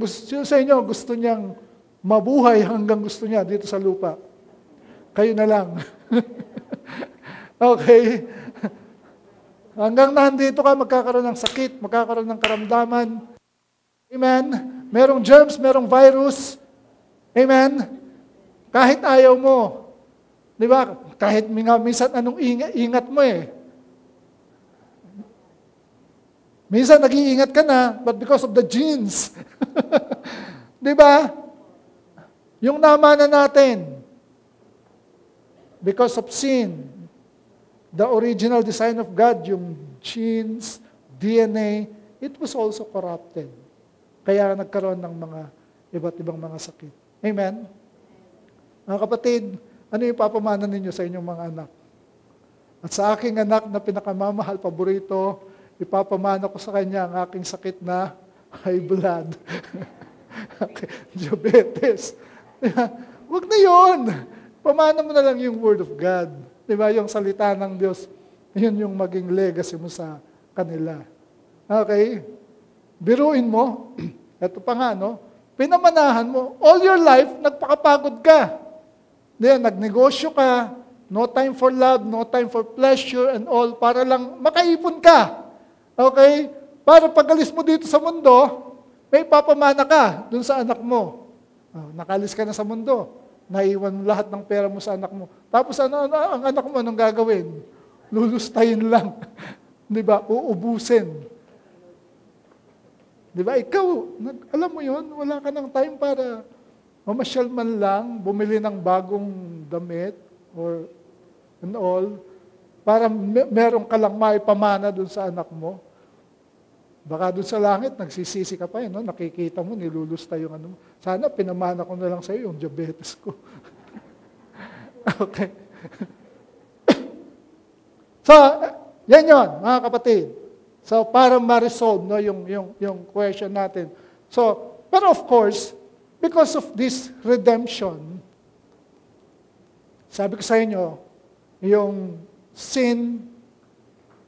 Sino sa inyo gusto niyang mabuhay hanggang gusto niya dito sa lupa? Kayo na lang. Okay? Hanggang nandito ka, magkakaroon ng sakit, magkakaroon ng karamdaman. Amen? Merong germs, merong virus. Amen? Kahit ayaw mo. Di ba? Kahit minsan anong ingat mo eh. Minsan nag-iingat ka na, but because of the genes. Di ba? Yung namana natin, because of sin, the original design of God, yung genes, DNA, it was also corrupted. Kaya nagkaroon ng mga iba't ibang mga sakit. Amen? Mga kapatid, ano yung papamana ninyo sa inyong mga anak? At sa aking anak na pinakamamahal, paborito, ipapamana ko sa kanya ang aking sakit na high blood. Diabetes. Huwag na yun. Pamana mo na lang yung Word of God. Diba? Yung salita ng Diyos, yun yung maging legacy mo sa kanila. Okay? Biruin mo, eto pa nga, pinamanahan mo, all your life, nagpakapagod ka. Nagnegosyo ka, no time for love, no time for pleasure and all, para lang makaipon ka. Okay? Para pag-alis mo dito sa mundo, may papamana ka dun sa anak mo. Nakalis ka na sa mundo. Naiwan mo lahat ng pera mo sa anak mo. Tapos ang anak mo, anong gagawin? Lulustayin lang. Di ba? Uubusin. Di ba? Ikaw, alam mo yon, wala ka ng time para mamasyal man lang, bumili ng bagong damit, or and all, para meron ka lang maipamana dun sa anak mo. Baka dun sa langit, nagsisisi ka pa no? Nakikita mo, nilulusta yung ano mo. Sana pinamana ko na lang sa'yo yung diabetes ko. Okay. So, yan yun, mga kapatid. So, para ma-resolve no, yung question natin. So, but of course, because of this redemption, sabi ko sa inyo, yung sin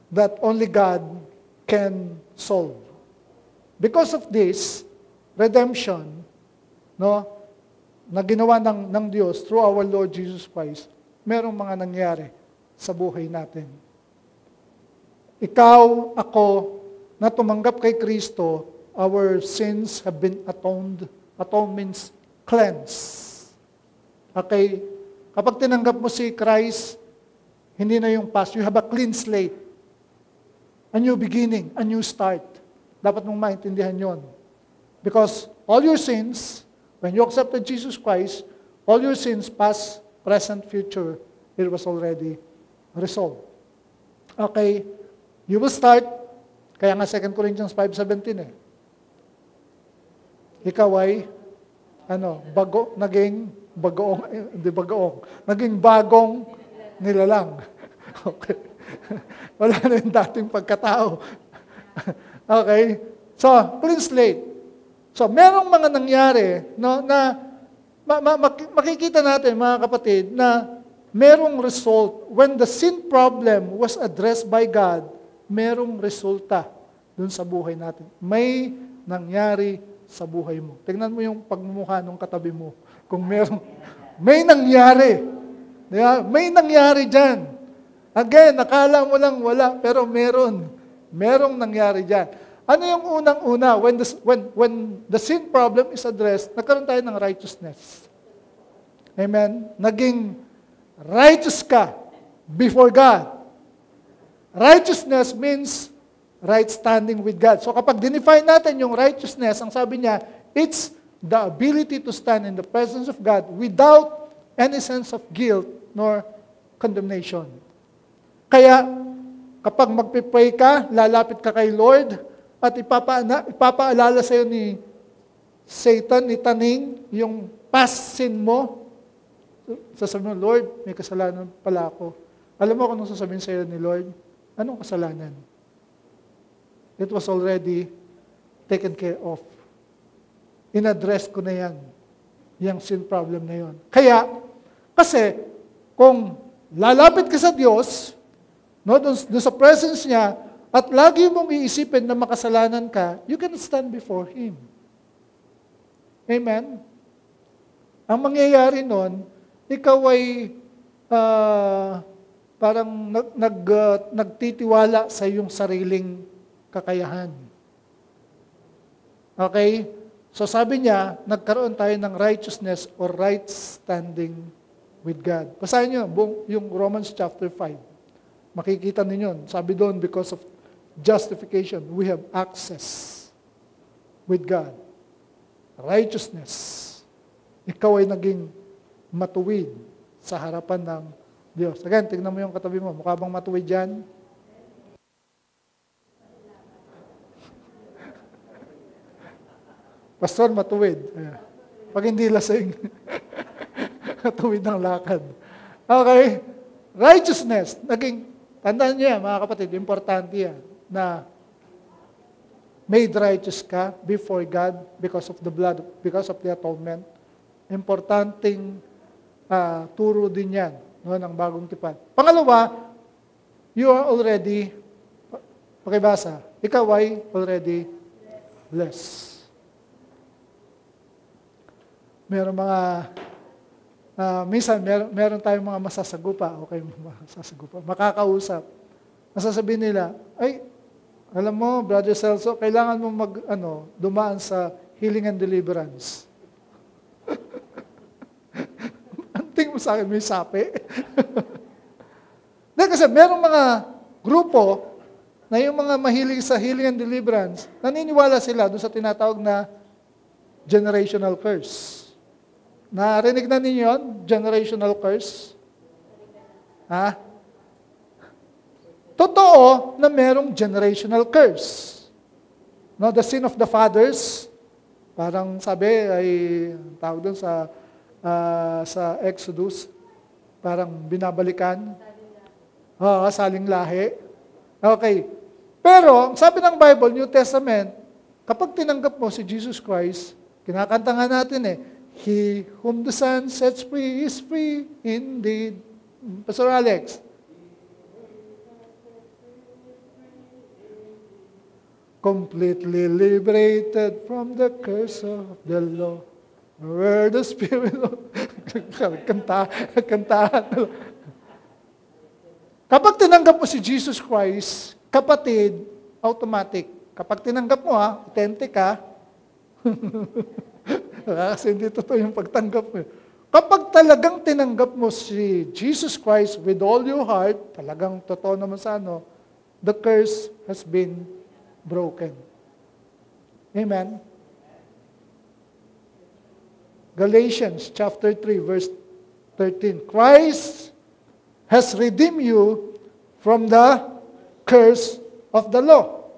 that only God can solve. Because of this redemption, no, na ginawa ng Diyos through our Lord Jesus Christ, merong mga nangyari sa buhay natin. Ikaw, ako, na tumanggap kay Kristo, our sins have been atoned. Atone means cleanse. Okay? Kapag tinanggap mo si Christ, hindi na yung past. You have a clean slate. A new beginning, a new start. Dapat mong maintindihan yon. Because all your sins, when you accepted Jesus Christ, all your sins, past, present, future, it was already resolved. Okay? You will start, kaya nga 2 Corinthians 5:17 eh. Ikaw ay, naging bagong nilalang. Okay. Wala na yung dating pagkatao. Okay? So, clean slate. So, merong mga nangyari no, na makikita natin, mga kapatid, na merong result. When the sin problem was addressed by God, merong resulta dun sa buhay natin. May nangyari sa buhay mo. Tingnan mo yung pagmumukha ng katabi mo. Kung may nangyari. Diba? May nangyari dyan. Again, nakala mo lang wala, pero merong nangyari dyan. Ano yung unang-una? When the sin problem is addressed, nagkaroon tayo ng righteousness. Amen? Naging righteous ka before God. Righteousness means right standing with God. So kapag dinefine natin yung righteousness, ang sabi niya, it's the ability to stand in the presence of God without any sense of guilt nor condemnation. Kaya, kapag magpipray ka, lalapit ka kay Lord, at ipapaalala sa'yo ni Satan, ni Taning, yung past sin mo, sasabihin mo, Lord, may kasalanan pala ako. Alam mo kung anong sasabihin sa'yo ni Lord? Anong kasalanan? It was already taken care of. In-address ko na yan. Yung sin problem na yon. Kaya, kasi, kung lalapit ka sa Diyos, no, doon sa presence niya, at lagi mong iisipin na makasalanan ka, you can stand before Him. Amen? Ang mangyayari nun, ikaw ay parang nagtitiwala sa iyong sariling kakayahan. Okay? So sabi niya, nagkaroon tayo ng righteousness or right standing with God. Basahin niyo yung Romans chapter 5. Makikita ninyo. Sabi doon, because of justification, we have access with God. Righteousness. Ikaw ay naging matuwid sa harapan ng Diyos. Again, tingnan mo yung katabi mo. Mukha bang matuwid yan? Pastor, matuwid. Pag hindi lasing, matuwid ng lakad. Okay. Righteousness. Tandaan niyo yan, mga kapatid, importante yan, na made righteous ka before God because of the blood, because of the atonement. Importanteng turo din yan, no, ng bagong tipan. Pangalawa, you are already, pakibasa, ikaw ay already blessed. Meron mga, minsan meron tayong mga masasagupa, okay, masasagupa, makakausap. Masasabihin nila, ay, alam mo, Brother Celso, kailangan mo dumaan sa healing and deliverance. Tingin mo sa akin, may sapi. Dahil kasi merong mga grupo na yung mga mahilig sa healing and deliverance, naniniwala sila doon sa tinatawag na generational curse. Narinig na ninyo yun? Generational curse? Ha? Totoo na merong generational curse. No, the sin of the fathers, parang sabi ay tawag doon sa Exodus, parang binabalikan. Saling lahi. Okay. Pero, sabi ng Bible, New Testament, kapag tinanggap mo si Jesus Christ, kinakanta nga natin He whom the Son sets free is free indeed. Pastor Alex. Completely liberated from the curse of the law. Where the Spirit of... Kantahan. Kapag tinanggap mo si Jesus Christ, kapatid, automatic. Kapag tinanggap mo, authentic ka, kasi hindi totoo yung pagtanggap mo. Kapag talagang tinanggap mo si Jesus Christ with all your heart, talagang totoo naman sa the curse has been broken. Amen? Galatians chapter 3, verse 13. Christ has redeemed you from the curse of the law.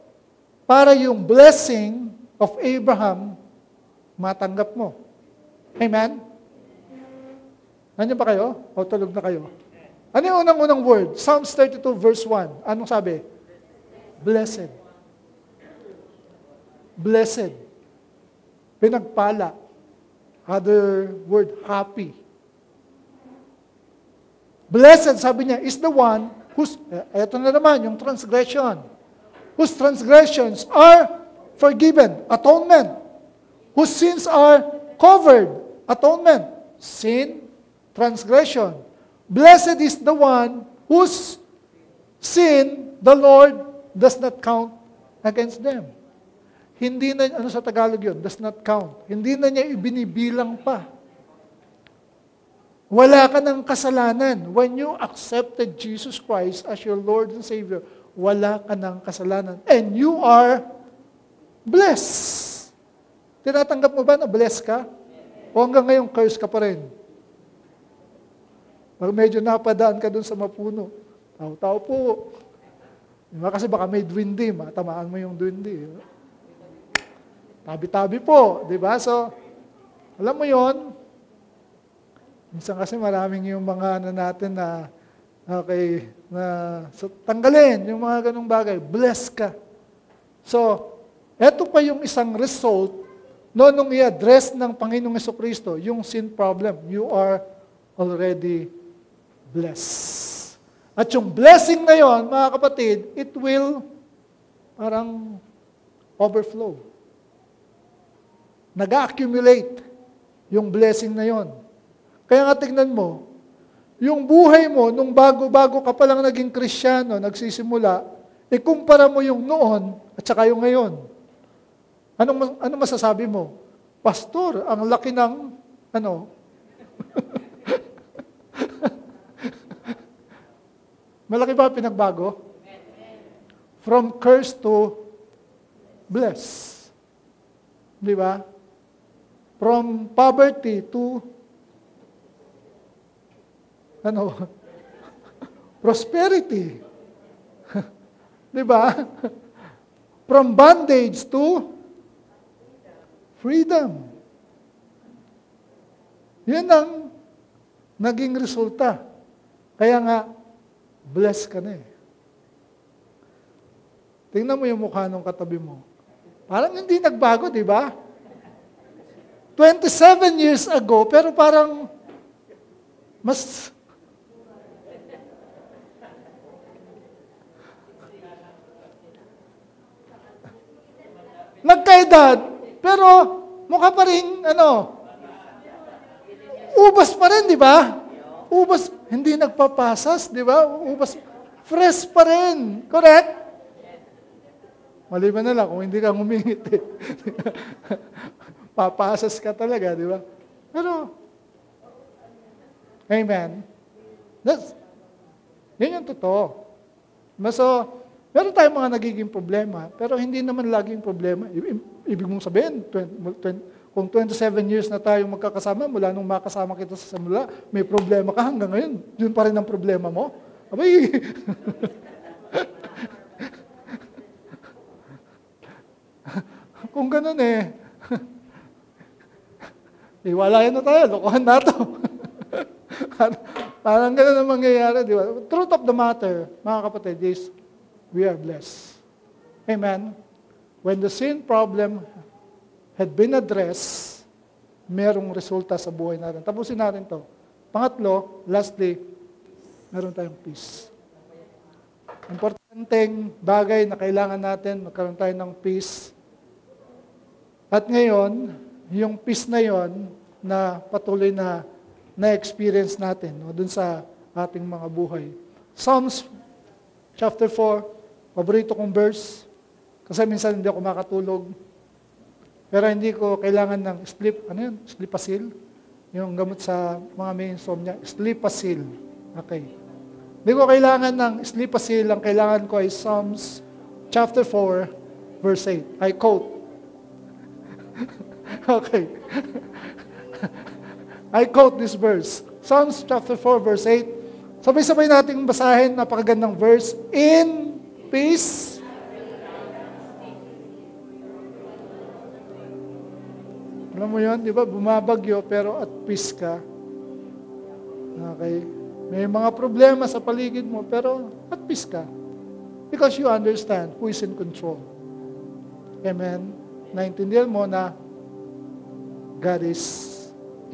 Para yung blessing of Abraham, matanggap mo. Amen? Nandiyan ba kayo? O tulog na kayo? Ano yung unang-unang word? Psalms 32 verse 1. Anong sabi? Blessed. Blessed. Pinagpala. Other word, happy. Blessed, sabi niya, is the one whose, eto na naman, yung transgression. Whose transgressions are forgiven. Atonement. Whose sins are covered. Atonement. Sin, transgression. Blessed is the one whose sin the Lord does not count against them. Hindi na, ano sa Tagalog yun? Does not count. Hindi na niya ibinibilang pa. Wala ka ng kasalanan. When you accepted Jesus Christ as your Lord and Savior, wala ka ng kasalanan. And you are blessed. Tinatanggap mo ba na blessed ka? O hanggang ngayon, curse ka pa rin? Pag medyo napadaan ka dun sa mapuno, tao-tao po. Diba? Kasi baka may dwindi, matamaan mo yung dwindi. Tabi-tabi po, di ba? So, alam mo yon. Minsan kasi maraming yung mga natin na, okay, na so, tanggalin yung mga ganung bagay. Bless ka. So, eto pa yung isang result nung i-address ng Panginoong Jesucristo, yung sin problem. You are already blessed. At yung blessing na yon, mga kapatid, it will parang overflow. Nag-accumulate yung blessing na yon. Kaya nga tingnan mo, yung buhay mo, nung bago-bago ka palang naging Kristiyano, nagsisimula, ikumpara mo yung noon at saka yung ngayon. Anong masasabi mo? Pastor, ang laki ng, malaki ba pinagbago? From curse to bless. Di ba? From poverty to prosperity. Di ba? From bondage to freedom. Yan ang naging resulta. Kaya nga, blessed ka na eh. Tingnan mo yung mukha ng katabi mo. Parang hindi nagbago, di ba? 27 years ago, pero parang mas nagkaedad, pero mukha pa rin, ubas pa rin, di ba? Ubas, hindi nagpapasas, di ba? Ubas, fresh pa rin. Correct? Maliban na lang kung hindi ka humingit eh. Papasas ka talaga, di ba? Pero, Amen? Yun yung totoo. So, meron tayong mga nagiging problema, pero hindi naman laging problema. Ibig mong sabihin, kung 27 years na tayo magkakasama, mula nung makasama kita sa simula, may problema ka hanggang ngayon, yun pa rin ang problema mo. Abay, kung ganun iwalayan na tayo, lokohan na ito. Parang ganun ang mangyayari, di ba? Truth of the matter, mga kapatid, is we are blessed. Amen? When the sin problem had been addressed, merong resulta sa buhay natin. Tapusin natin to. Pangatlo, lastly, meron tayong peace. Importanteng bagay na kailangan natin, magkaroon tayo ng peace. At ngayon, yung peace na yon na patuloy na na-experience natin dun sa ating mga buhay. Psalms chapter 4, paborito kong verse, kasi minsan hindi ako makatulog. Pero hindi ko kailangan ng sleepasil, yung gamot sa mga may insomnia, sleepasil. Okay. Hindi ko kailangan ng sleepasil, ang kailangan ko ay Psalms chapter 4, verse 8. I quote. Okay. I quote this verse. Psalms chapter 4, verse 8. Sabay-sabay nating basahin, napakagandang verse. In peace. Alam mo yun, di ba? Bumabagyo, pero at peace ka. Okay. May mga problema sa paligid mo, pero at peace ka. Because you understand who is in control. Amen? Naintindihan mo na God is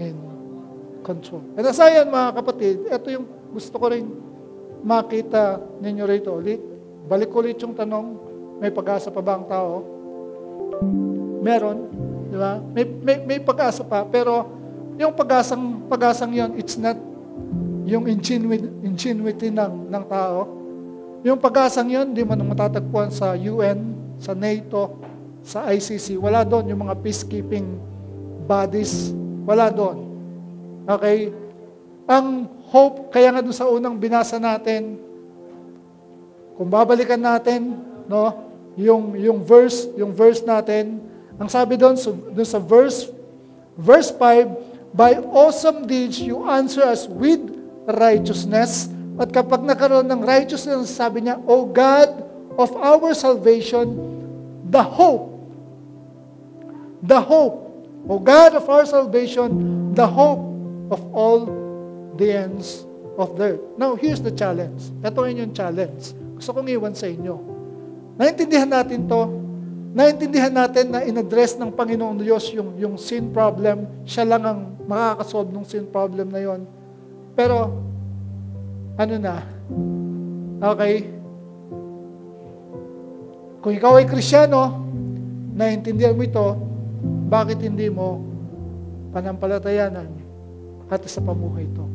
in control. At asayan mga kapatid, ito yung gusto ko rin makita ninyo rito ulit. Balik ulit yung tanong, may pag-asa pa ba ang tao? Meron, di ba? May pag-asa pa, pero yung pag-asang yon, it's not yung ingenuity ng tao. Yung pag-asang yon, di mo nang matatagpuan sa UN, sa NATO, sa ICC. Wala doon yung mga peacekeeping bodies. Wala doon. Okay? Ang hope, kaya nga doon sa unang binasa natin, kung babalikan natin, yung verse natin, ang sabi doon sa verse 5, by awesome deeds you answer us with righteousness. At kapag nakaroon ng righteousness, sabi niya, O God of our salvation, the hope, O God of our salvation, the hope of all the ends of the earth. Now, here's the challenge. Ito yung challenge. Gusto kong iwan sa inyo. Naintindihan natin to. Naintindihan natin na in-address ng Panginoong Diyos yung sin problem. Siya lang ang makakasolve ng sin problem na yon. Pero, okay? Kung ikaw ay Kristyano, naintindihan mo ito, bakit hindi mo panampalatayanan at sa pamuhay ito?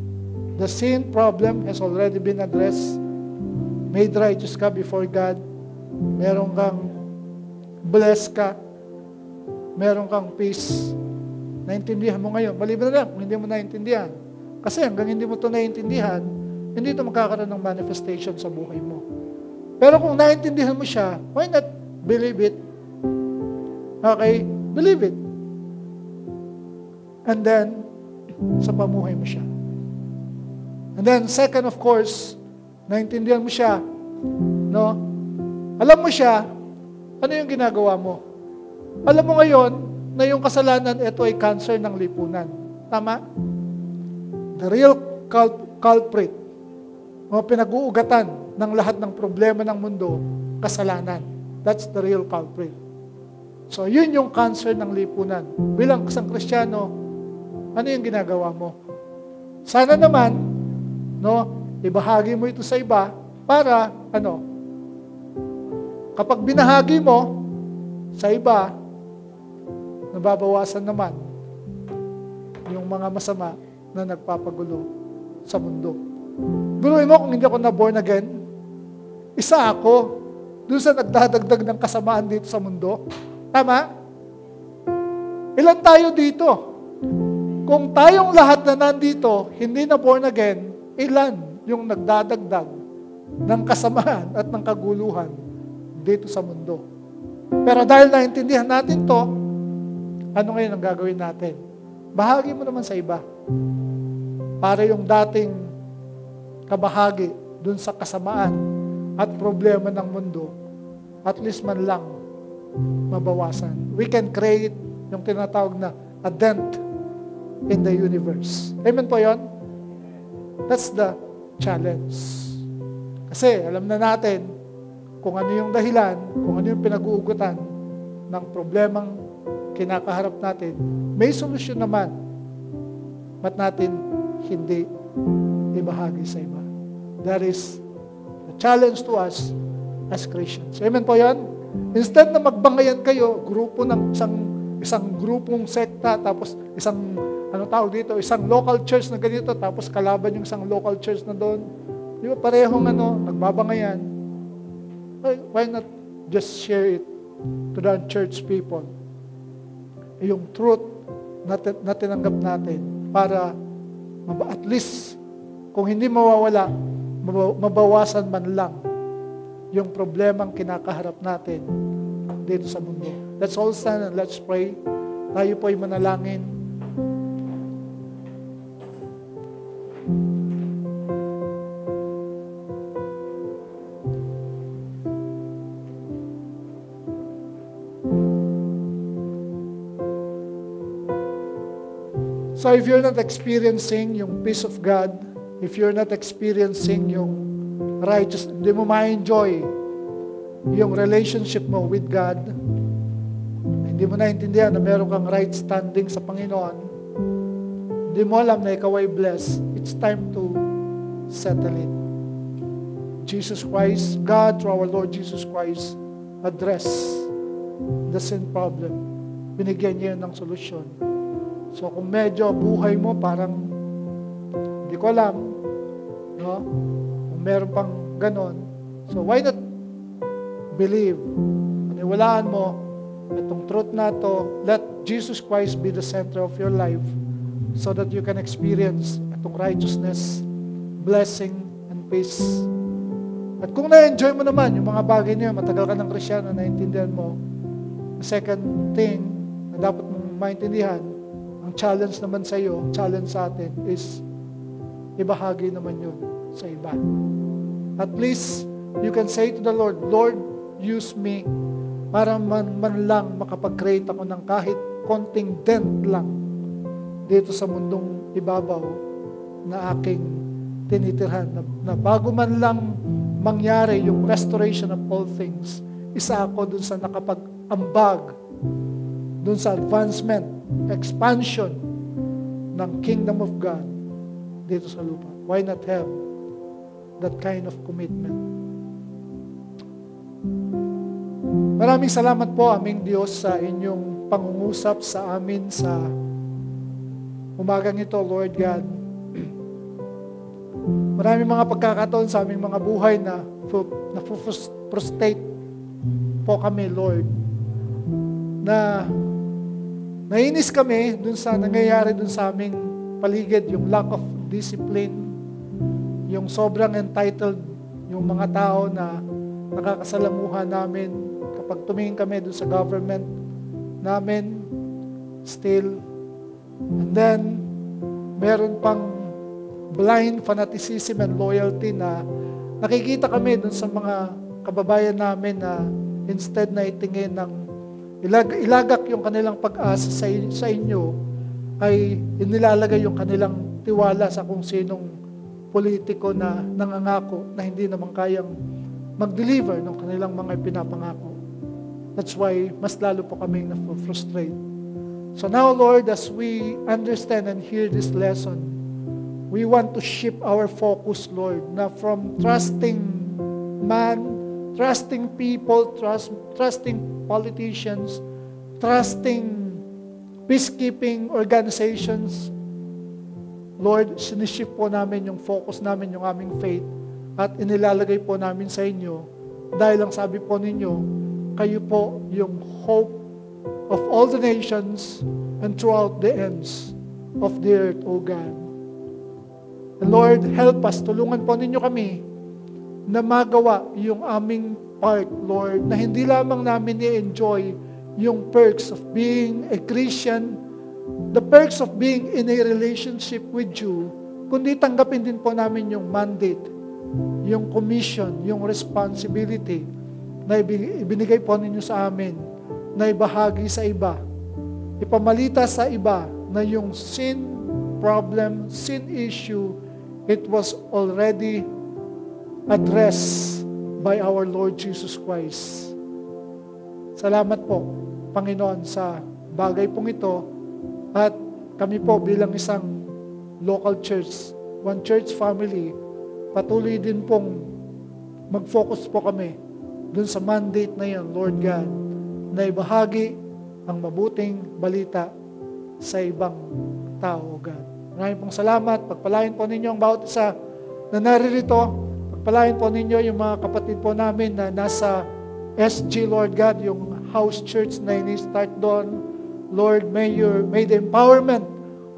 The sin problem has already been addressed. Made righteous ka before God. Meron kang blessed ka. Meron kang peace. Naintindihan mo ngayon. Maliban na lang kung hindi mo naintindihan. Kasi hanggang hindi mo ito naintindihan, hindi ito magkakaroon ng manifestation sa buhay mo. Pero kung naintindihan mo siya, why not believe it? Okay? Believe it. And then, sa pamuhay mo siya. And then, second, of course, naintindihan mo siya, alam mo siya, ano yung ginagawa mo? Alam mo ngayon, na yung kasalanan, ito ay cancer ng lipunan. Tama? The real culprit, pinag-uugatan ng lahat ng problema ng mundo, kasalanan. That's the real culprit. So, yun yung cancer ng lipunan. Bilang isang Kristiyano, ano yung ginagawa mo? Sana naman, ibahagi mo ito sa iba para, kapag binahagi mo sa iba, nababawasan naman yung mga masama na nagpapagulo sa mundo. Biruin mo kung hindi ako na-born again, isa ako doon sa nagdadagdag ng kasamaan dito sa mundo. Tama? Ilan tayo dito? Kung tayong lahat na nandito, hindi na born again, ilan yung nagdadagdag ng kasamaan at ng kaguluhan dito sa mundo? Pero dahil naintindihan natin to, ano ngayon ang gagawin natin? Bahagi mo naman sa iba. Para yung dating kabahagi dun sa kasamaan at problema ng mundo, at least man lang mabawasan. We can create yung tinatawag na a dent in the universe. Amen po yun? That's the challenge. Kasi alam na natin kung ano yung dahilan, kung ano yung pinag-uugutan ng problemang kinakaharap natin, may solusyon naman. Ba't natin hindi ibahagi sa iba? That is the challenge to us as Christians. Amen po yan? Instead na magbangayan kayo, grupo ng isang grupong sekta, tapos isang isang local church na ganito, tapos kalaban yung isang local church na doon. Di ba parehong nagbabangayan? Why not just share it to the church people? Yung truth na tinanggap natin para at least kung hindi mawawala, mabawasan man lang yung problemang kinakaharap natin dito sa mundo. Let's all stand and let's pray. Tayo po ay manalangin. So if you're not experiencing yung peace of God, if you're not experiencing yung righteous, hindi mo ma-enjoy yung relationship mo with God, hindi mo naintindihan na meron kang right standing sa Panginoon, hindi mo alam na ikaw ay blessed, it's time to settle it. Jesus Christ, God, through our Lord Jesus Christ, address the sin problem. Binigyan niya ng solusyon. So kung medyo buhay mo parang hindi ko alam, no? Kung meron pang ganon, so why not believe? Paniwalaan mo itong truth na to, let Jesus Christ be the center of your life so that you can experience itong righteousness, blessing, and peace. At kung na-enjoy mo naman yung mga bagay niyo, matagal ka ng Kristyano, naintindihan mo, the second thing na dapat mong maintindihan, ang challenge naman sa iyo, challenge sa atin is ibahagi naman yun sa iba. At least, you can say to the Lord, Lord, use me para man lang makapag-create ako ng kahit konting dent lang dito sa mundong ibabaw na aking tinitirhan. Na bago man lang mangyari yung restoration of all things, isa ako dun sa nakapag-ambag, dun sa advancement, expansion ng kingdom of God dito sa lupa. Why not have that kind of commitment? Maraming salamat po, aming Diyos, sa inyong pangungusap sa amin sa umagang ito, Lord God. Maraming mga pagkakataon sa aming mga buhay na frustrate po kami, Lord, na nainis kami dun sa nangyayari dun sa aming paligid, yung lack of discipline, yung sobrang entitled, yung mga tao na nakakasalamuha namin kapag tumingin kami dun sa government namin, still. And then, meron pang blind fanaticism and loyalty na nakikita kami dun sa mga kababayan namin na instead na itingin ng ilagak yung kanilang pag-asa sa inyo, ay inilalagay yung kanilang tiwala sa kung sinong politiko na nangangako na hindi naman kayang mag-deliver ng kanilang mga pinapangako. That's why mas lalo po kaming na-frustrate. So now, Lord, as we understand and hear this lesson, we want to shift our focus, Lord, na from trusting man, trusting people, trusting politicians, trusting peacekeeping organizations. Lord, sinishift po namin yung focus namin, yung aming faith, at inilalagay po namin sa inyo dahil ang sabi po ninyo, kayo po yung hope of all the nations and throughout the ends of the earth, O God. And Lord, help us, tulungan po ninyo kami na magawa yung aming part, Lord, na hindi lamang namin i-enjoy yung perks of being a Christian, the perks of being in a relationship with you, kundi tanggapin din po namin yung mandate, yung commission, yung responsibility na ibinigay po ninyo sa amin, na ibahagi sa iba, ipamalita sa iba na yung sin problem, sin issue, it was already addressed by our Lord Jesus Christ. Salamat po, Panginoon, sa bagay pong ito, at kami po bilang isang local church, one church family, patuloy din pong mag-focus po kami dun sa mandate na yan, Lord God, na ibahagi ang mabuting balita sa ibang tao, God. Maraming pong salamat. Pagpalain po ninyo ang bawat isa na naririto. Pagpalain po ninyo yung mga kapatid po namin na nasa SG, Lord God, yung house church na ini-start doon. Lord, may the empowerment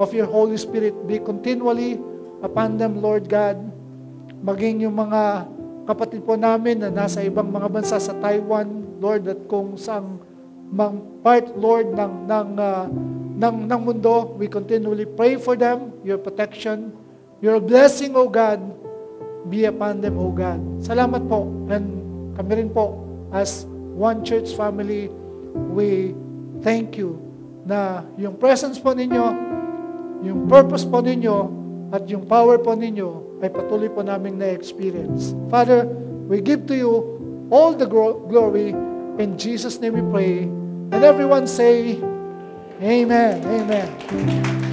of your Holy Spirit be continually upon them, Lord God. Maging yung mga kapatid po namin na nasa ibang mga bansa sa Taiwan, Lord, at kung saang part, Lord, ng mundo, we continually pray for them, your protection, your blessing, O God, be upon them, O God. Salamat po. And kami rin po, as one church family, we thank you na yung presence po ninyo, yung purpose po ninyo, at yung power po ninyo ay patuloy po namin na-experience. Father, we give to you all the glory. In Jesus' name we pray. And everyone say, Amen. Amen.